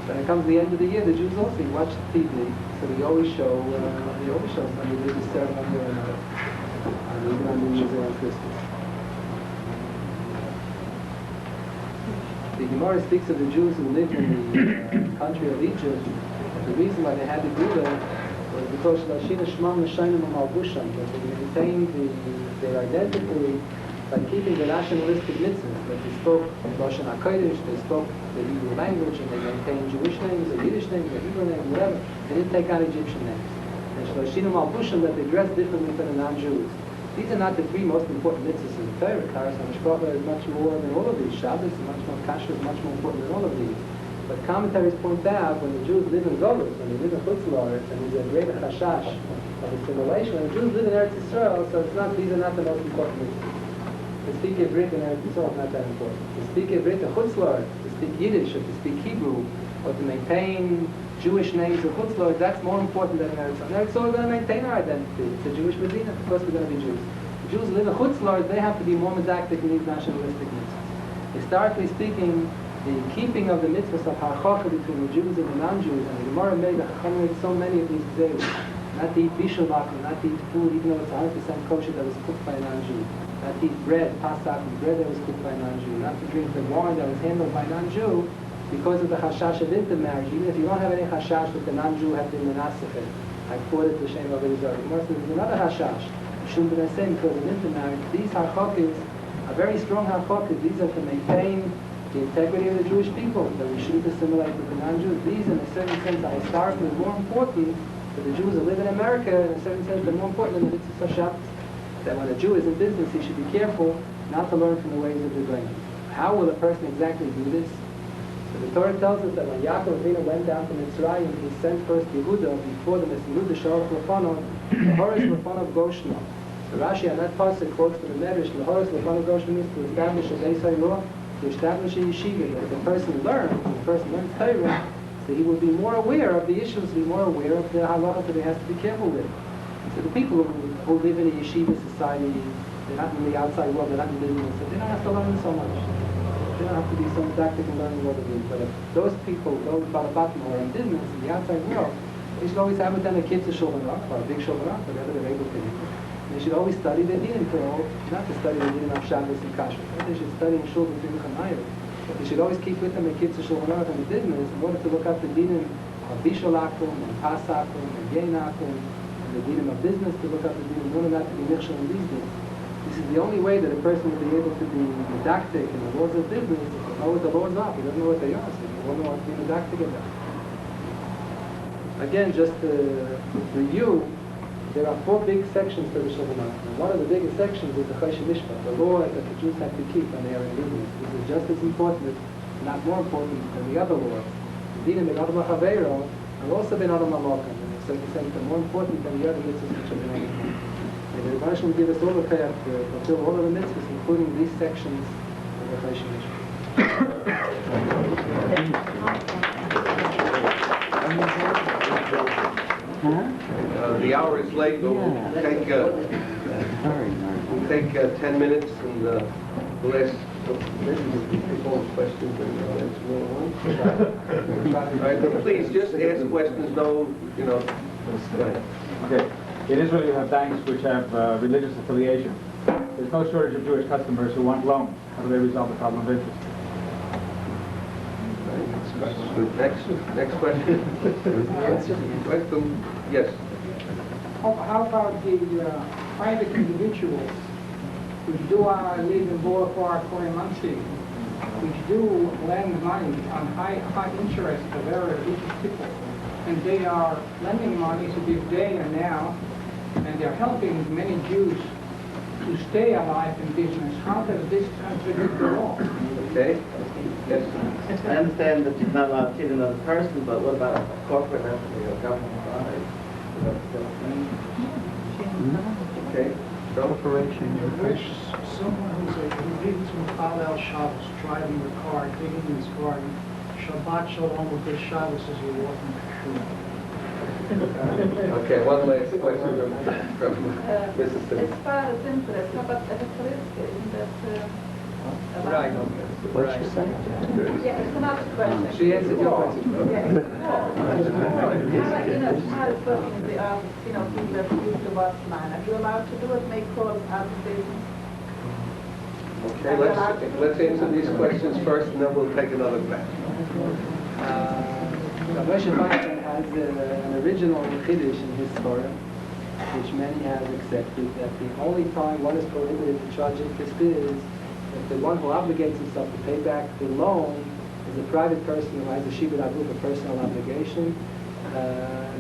When it comes to the end of the year, the Jews also watch TV, so they always show some religious ceremony or another, even on New Year's Day and Christmas. The Gemara speaks of the Jews who lived in the country of Egypt. The reason why they had to do that was because Lashina Shmam Nashainim Malbusham, that they maintained their identity by keeping the nationalistic mitzvahs, that they spoke Lashon HaKodesh, they spoke the Hebrew language, and they maintained Jewish names, or Yiddish names, or Hebrew names, whatever. They didn't take on Egyptian names. And Shalashina Malbusham, that they dressed differently from the non-Jews. These are not the three most important mitzvahs in the Torah. Taras HaMishpacha is much more than all of these. Shabbos is much more, Kasher is much more important than all of these. But commentaries point out when the Jews live in Golus, when they live in Chutz La'aretz, and there's a greater chashash of assimilation. When the Jews live in Eretz Yisrael, so these are not the most important mitzvahs. To speak Hebrew in Eretz Yisrael is not that important. To speak Hebrew in Chutz La'aretz, to speak Yiddish, or to speak Hebrew, or to maintain Jewish names of Chutz La'aretz, that's more important than in Eretz Yisrael. In Eretz Yisrael, we're going to maintain our identity. It's a Jewish Medina. Of course, we're going to be Jews. The Jews live in Chutz La'aretz, they have to be more medactic in these nationalistic mitzvahs. Historically speaking, the keeping of the mitzvahs of halacha between the Jews and the non-Jews, and the Gemara made the Chacham made so many of these days, not to eat bishul lakum, not to eat food, even though it's 100% kosher that was cooked by a non-Jew, not to eat bread, pasak, bread that was cooked by a non-Jew, not to drink the wine that was handled by a non-Jew, because of the chashash of intermarriage. Even if you don't have any chashash that the non-Jew had been menasechet, I quote it to Shem Avodah Zarah. The Gemara says there's another chashash. You shouldn't be saying because of intermarriage. These halachos are very strong halachos. These are to maintain the integrity of the Jewish people, that we shouldn't assimilate with the non-Jews. These, in a certain sense, are historically more important for the Jews that live in America. In a certain sense, they're more important than the mitzvahs of Shabbos. That when a Jew is in business, he should be careful not to learn from the ways of the Goyim. How will a person exactly do this? So the Torah tells us that when Yaakov Avinu went down to Mitzrayim, he sent first Yehuda before the Yehuda Shalach Lefanov, the Horace Lefanov Goshna. So Rashi on that pasuk quotes from the Medrash, the Horace Lefanov Goshna means to establish a Beis HaYirah, to establish a yeshiva. That if the person learns Torah, so he will be more aware of the issues, be more aware of the halacha that he has to be careful with. So the people who live in a yeshiva society, they're not in the outside world, they're not in business, so they don't have to learn so much. They don't have to be so didactic in learning what it is. But if those people, those balabatim who are in business, in the outside world, they should always have with them a kids' shulchan aruch, or a big shulchan aruch, whatever they're able to do. They should always study the dinim not to study the dinim of Shabbos and Kasher. They should study in shul between Chamayim. But they should always keep with them a kids' shulchan aruch and the business in order to look up the dinim of bishul akum and pasakum and yain akum, and the dinim of business to look up the dinim in order not to be nichshel in these dinim. This is the only way that a person will be able to be didactic in the laws of business. If he knows what the laws are, he doesn't know what they are, so he won't know what to be didactic about. Again, just to review, there are 4 big sections to the Shulchan Aruch. And one of the biggest sections is the Choshen Mishpat, the law that the Jews have to keep when they are in business. This is just as important, if not more important, than the other laws. The dinim ben Adam HaChavero have also been Adam HaMokan, and in a certain sense, they're more important than the other mitzvahs which have been Adam HaMokan. And the Rebbe will give us all the kayach to fulfill all of the mitzvahs, including these sections of the Choshen Mishpat. The hour is late, but we'll take 10 minutes and we'll ask all questions and answer more. All right, but please just ask questions. No, go ahead. Okay. In Israel, you have banks which have religious affiliation. There's no shortage of Jewish customers who want loans. How do they resolve the problem of interest? Next question. Yes. How about the private individuals who do live in ballpark or in Muncie, which do lend money on high interest to very religious people, and they are lending money to this day and now, and they're helping many Jews to stay alive in business. How does this contradict the law? Okay. Yes. I understand that you're not allowed to cheat another person, but what about a corporate entity or government body? Okay. Corporation. Which someone who's who needs to Halal Shabbos, driving the car, digging his garden, Shabbat Shalom with his Shabbos as you're walking to shul. Okay, one last question from Mrs. Simmons. As far as interest, how about risk? Isn't that Right. What's she saying? Yeah, it's another question. She answered your question. Yeah. As far as working in the office, people that use the watchman, are you allowed to do it, make calls out of business? Okay, let's answer these questions first, and then we'll take another class. Rabbi Schachter has an original Chiddush in his Torah, which many have accepted, that the only time one is prohibited to charge interest is if the one who obligates himself to pay back the loan is a private person who has a shibud aguf, a personal obligation.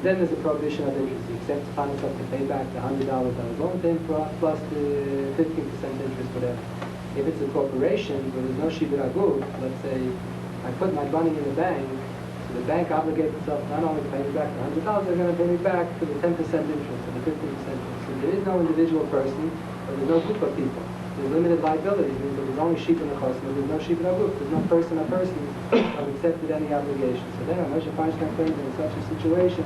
Then there's a prohibition of interest. He accepts upon himself to pay back the $100 that was loaned to him plus the 15% interest, whatever. If it's a corporation where there's no shibud aguf, let's say I put my money in the bank, so the bank obligates itself not only to pay me back the $100, they're going to pay me back for the 10% interest or the 15% interest. So there is no individual person, or there's no group of people. There's limited liability, means that there's only sheep in the customer, there's no sheep in a group, there's no person or person who have accepted any obligation. So then Moshe Feinstein claims in such a situation,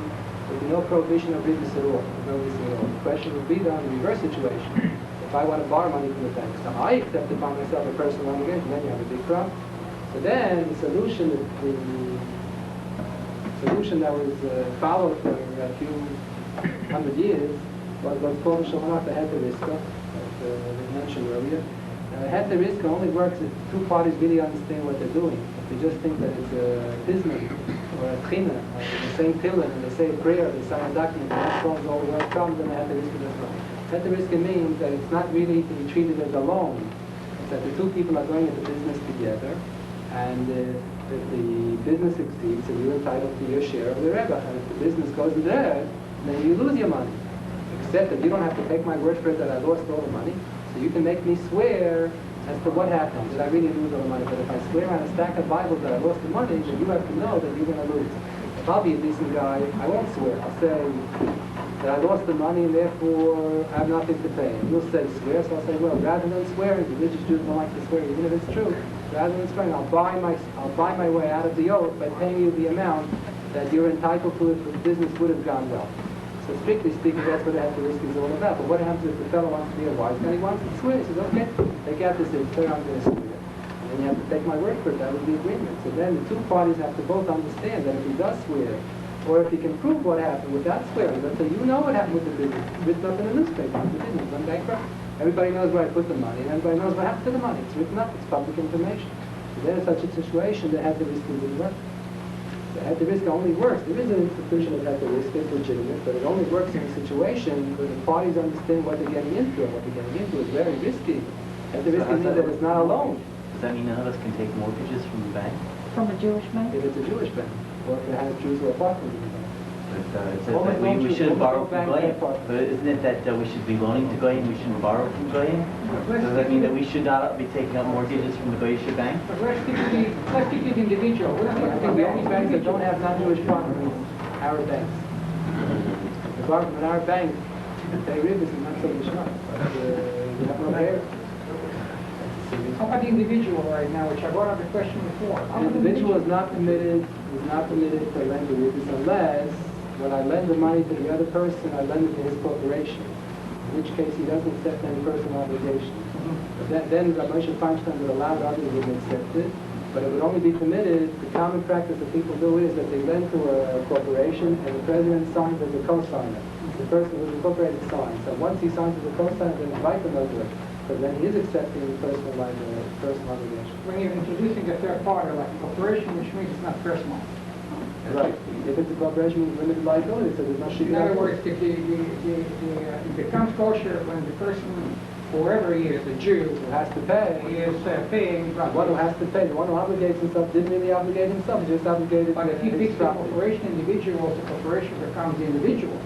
there'd be no prohibition of ribbis at all. No reason at all. The question would be done in the reverse situation. If I want to borrow money from the bank, so I accept upon myself a personal obligation, then you have a big problem. So then the solution that was followed for a few hundred years was what's called the Shulchan Aruch Heter Riska, as we mentioned earlier. Heter Riska only works if two parties really understand what they're doing. If they just think that it's a business or a tchina, the same tefillin, and they say a prayer, they sign a document, and that solves all the world's problems, then the Heter Riska does not. Heter Riska means that it's not really to be treated as a loan. It's that the two people are going into business together, and if the business succeeds, so you're entitled to your share of the rebbe. And if the business goes in there, then you lose your money. Except that you don't have to take my word for it that I lost all the money. So you can make me swear as to what happened. Did I really lose all the money? But if I swear on a stack of Bibles that I lost the money, then you have to know that you're going to lose. If I'll be a decent guy, I won't swear. I'll say that I lost the money and therefore I have nothing to pay. And you'll say swear, so I'll say, well, rather than swearing, religious Jews don't like to swear, even if it's true. Rather than swearing, I'll buy my way out of the oath by paying you the amount that you're entitled to if the business would have gone well. So strictly speaking, that's what the Heter Riska is all about. But what happens if the fellow wants to be a wise guy? He wants to swear. He says, okay, take out this instead, I'm going to swear. And then you have to take my word for it. That was the agreement. So then the two parties have to both understand that if he does swear, or if he can prove what happened without swearing, let's say you know what happened with the business. It's written up in the newspaper. The business went bankrupt. Everybody knows where I put the money, and everybody knows what happened to the money. It's written up. It's public information. So then in such a situation, the Heter Riska would work. The Heter Riska only works. There is an institution of Heter Riska, it's legitimate, but it only works in a situation where the parties understand what they're getting into, and what they're getting into is very risky. Heter Riska means that it's not a loan. Does that mean none of us can take mortgages from the bank? From a Jewish man? If it's a Jewish bank, or if it has Jews who are partners in the bank. But it says that we shouldn't borrow from Goyim. But isn't it that we should be loaning to Goyim, we shouldn't borrow from Goyim? Does that mean that we should not be taking out mortgages from the Goyish bank? But let's keep it individual. I think the only banks that don't have non-Jewish partners are our banks. The partner in our bank, they read this is not so much not. But you have no bear. How about the individual right now, which I brought up the question before? An individual is not permitted to lend a ribbis unless when I lend the money to the other person, I lend it to his corporation, in which case he doesn't accept any personal obligation. But then Moshe Feinstein would allow others to accept it, but it would only be permitted. The common practice that people do is that they lend to a corporation and the president signs as a co-signer. The person who's incorporated signs. So once he signs as a co-signer, then invite them over it. But then he is accepting personal obligation. When you're introducing a third party, like a corporation, which means it's not personal. Right. If it's a corporation with limited liability, so there's no shit. In other words, it becomes kosher when the person, whoever he is, the Jew, who has to pay, he is paying. The one who has to pay, the one who obligates himself didn't really obligate himself, he just obligated But if he his picks the property. corporation individual, the corporation becomes the individual.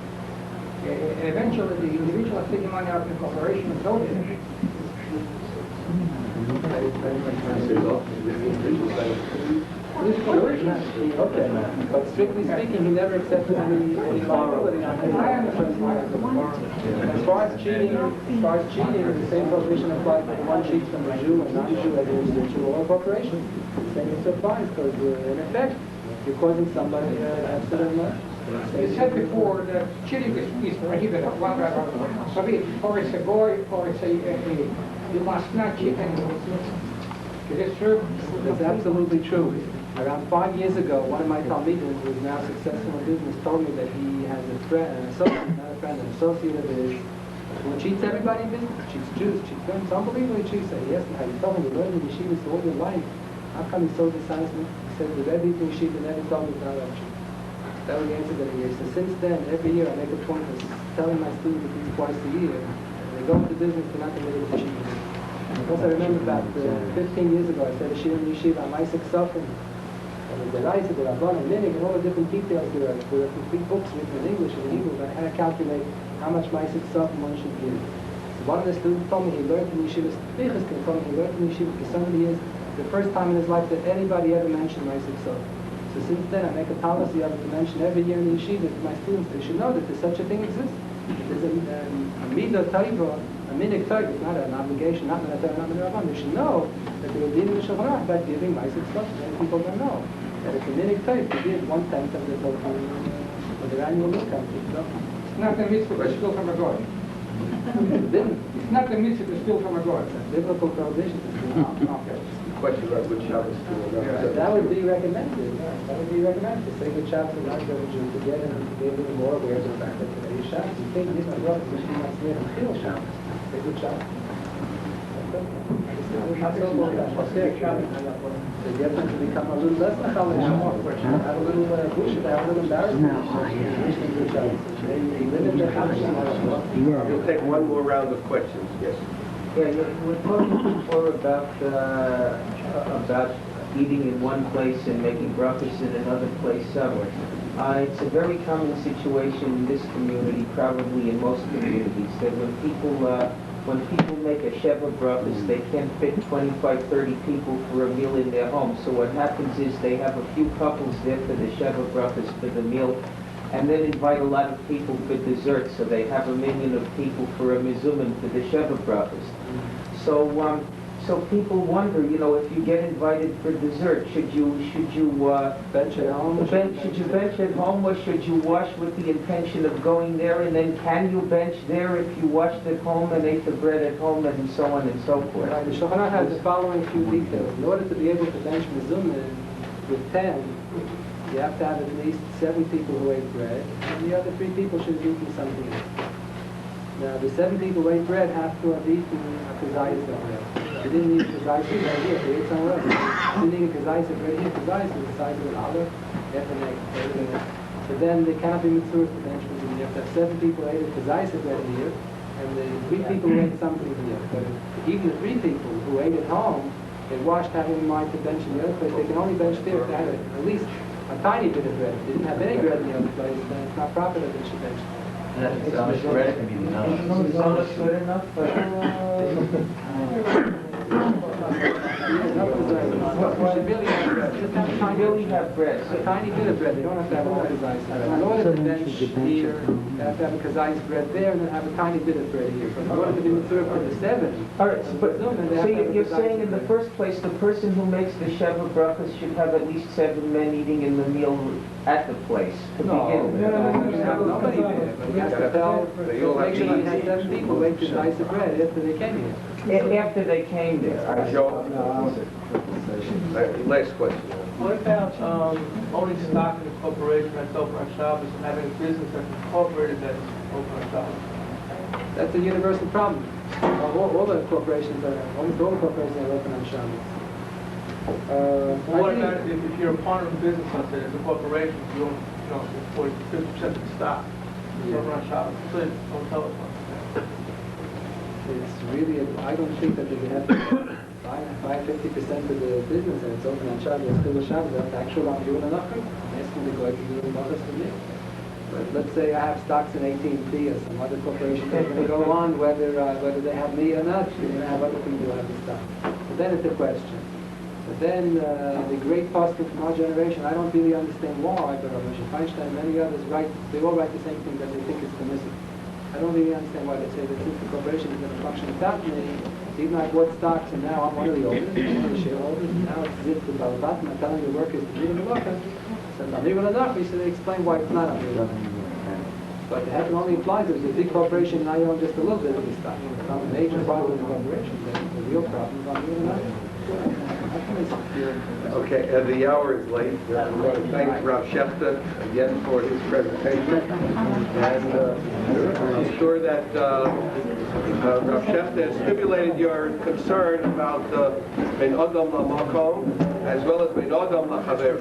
Eventually, the individual is taking money out of the corporation and so did. This corporation. Okay, but strictly speaking, he never accepted any liability on his I understand. As far as cheating, the same prohibition applies to the one cheats from a Jew and non-Jew as it is to a Jew or a corporation. The same is applies because in effect, you're causing somebody accident. You said before that cheating is prohibited. Or it's a goy, or it's you must not cheat anyone. Is this true? That's absolutely true. Around 5 years ago, one of my Talmidim, who is now successful in business, told me that he has a friend, an associate, not a friend, an associate of his, who cheats everybody in business, cheats Jews, cheats them. It's unbelievably cheats. He asked me how you told me you learned in yeshivas all your life. How come he's so dishonest? He said, the Rebbe in yeshiva never told me that I'm cheating. That was the answer that he gave. So since then, every year I make a point of telling my students at least twice a year, when they go into business, they're not committed to yeshiva. Because I remember about 15 years ago, I said a Shiur in yeshiva, I'm Isaac suffering. And the Reise, the Rabban, and Minig, and all the different details there are complete books written in English and in Hebrew, but I had to calculate how much Isaac suffering one should give. So one of the students told me he learned in yeshiva, told me he learned in yeshiva for so many years, the first time in his life that anybody ever mentioned Isaac suffering. So since then, I make a policy of it to mention every year in the yeshiva to my students, they should know that there's such a thing exists. There's a midah taiva, a minig taiva, it's not an obligation, not an atayv, not an rabban. They should know that they were dealing with Shulchan Aruch about giving Isaac stuff. Many people don't know that it's a minig taiva to give 1/10 of the total of their annual income. It's not the mitzvah to steal from a god. It's not the mitzvah to steal from a god. It's a biblical prohibition. Okay. Question about good Shabbos to That would be recommended. That would be recommended. To say good Shabbos and not go to Jew together and to be a little more aware of the fact that today is Shabbos. You think these my brothers, which you must live and feel Shabbos. Say good Shabbos. They get them to become a little less nachalish, have a little bush, have a little embarrassment. They live in their house. We'll take one more round of questions. Yes. Yeah, you were talking before about eating in one place and making breakfast in another place somewhere. It's a very common situation in this community, probably in most communities, that when people make a sheva breakfast, they can't fit 25, 30 people for a meal in their home. So what happens is they have a few couples there for the sheva breakfast, for the meal, and then invite a lot of people for dessert. So they have 1 million of people for a mizuman for the sheva breakfast. So people wonder, if you get invited for dessert, should you Bench at home? should you bench at home, or should you wash with the intention of going there? And then can you bench there if you washed at home and ate the bread at home, and so on and so forth? Right, the Shulchan Aruch has the following few details. In order to be able to bench mezuzah with 10, you have to have at least 7 people who ate bread, and the other 3 people should have eaten something else. Now, the 7 people who ate bread have to have eaten a kazayas of bread. They didn't eat kazayas of bread here, they ate somewhere else. They didn't eat kazayas of bread here, kazayas is the size of an olive, half an egg, everything else. So then they cannot be mitzvah to bench mezuzah. You have to have 7 people who ate kazayas of bread here, and the 3 people who ate something here. But even the 3 people who ate at home, they washed having in mind to bench in the other place. They can only bench there if they have at least a tiny bit of bread. If they didn't have any bread in the other place, then it's not proper that they should bench. That's how much bread can be enough. Is that good enough? You should really have bread. Just have a tiny Really have bread. A tiny bit of bread. They don't have to have all kazayas. In order to bench here, they have to have a kazayas bread there, and then have a tiny bit of bread here. But in order to be mitzvah for the 7, All right, so you're saying in the first place, the person who makes the sheva breakfast should have at least 7 men eating in the meal at the place to begin with. Nobody there, but he has to tell, make sure he has 7 people who ate kazayas of bread after they came here. After they came there. Joe? Last question. What about owning stock in a corporation that's open on Shabbos and having a business that's incorporated that's open on Shabbos? That's a universal problem. All the corporations are, almost all the corporations are open on Shabbos. What about if you're a partner of business, let's say, there's a corporation, you own, 40-50% of the stock, it's open on Shabbos, please don't tell us what. It's really, I don't think that they have to buy 50% of the business and it's open on Shabbos, it's still a Shabbos, that's actually I'm doing enough. I'm asking the guy to do enough for me. But let's say I have stocks in AT&T or some other corporation, they're going to go on whether they have me or not, they're going to have other people who have the stock. But then it's a question. So But then the great pastor from our generation, I don't really understand why, but Rabbi Feinstein and many others they all write the same thing, that they think it's permissible. I don't really understand why they say that since the corporation is going to function without me, even though I bought stocks and now I'm one of the owners, I'm one of the shareholders, and now it's zip to Balabat, and I'm telling the workers to do the Malacha. So Amir Ladach, so they explain why it's not Amir Ladach. But it only applies if it's a big corporation and now you own just a little bit of the stock. It's not a major problem with the corporation, the real problem is Amir Ladach. Okay, the hour is late. I want to thank Rav Schachter again for his presentation. And I'm sure that Rav Schachter has stimulated your concern about Ben Adam LaMakom as well as Ben Adam LaChaver.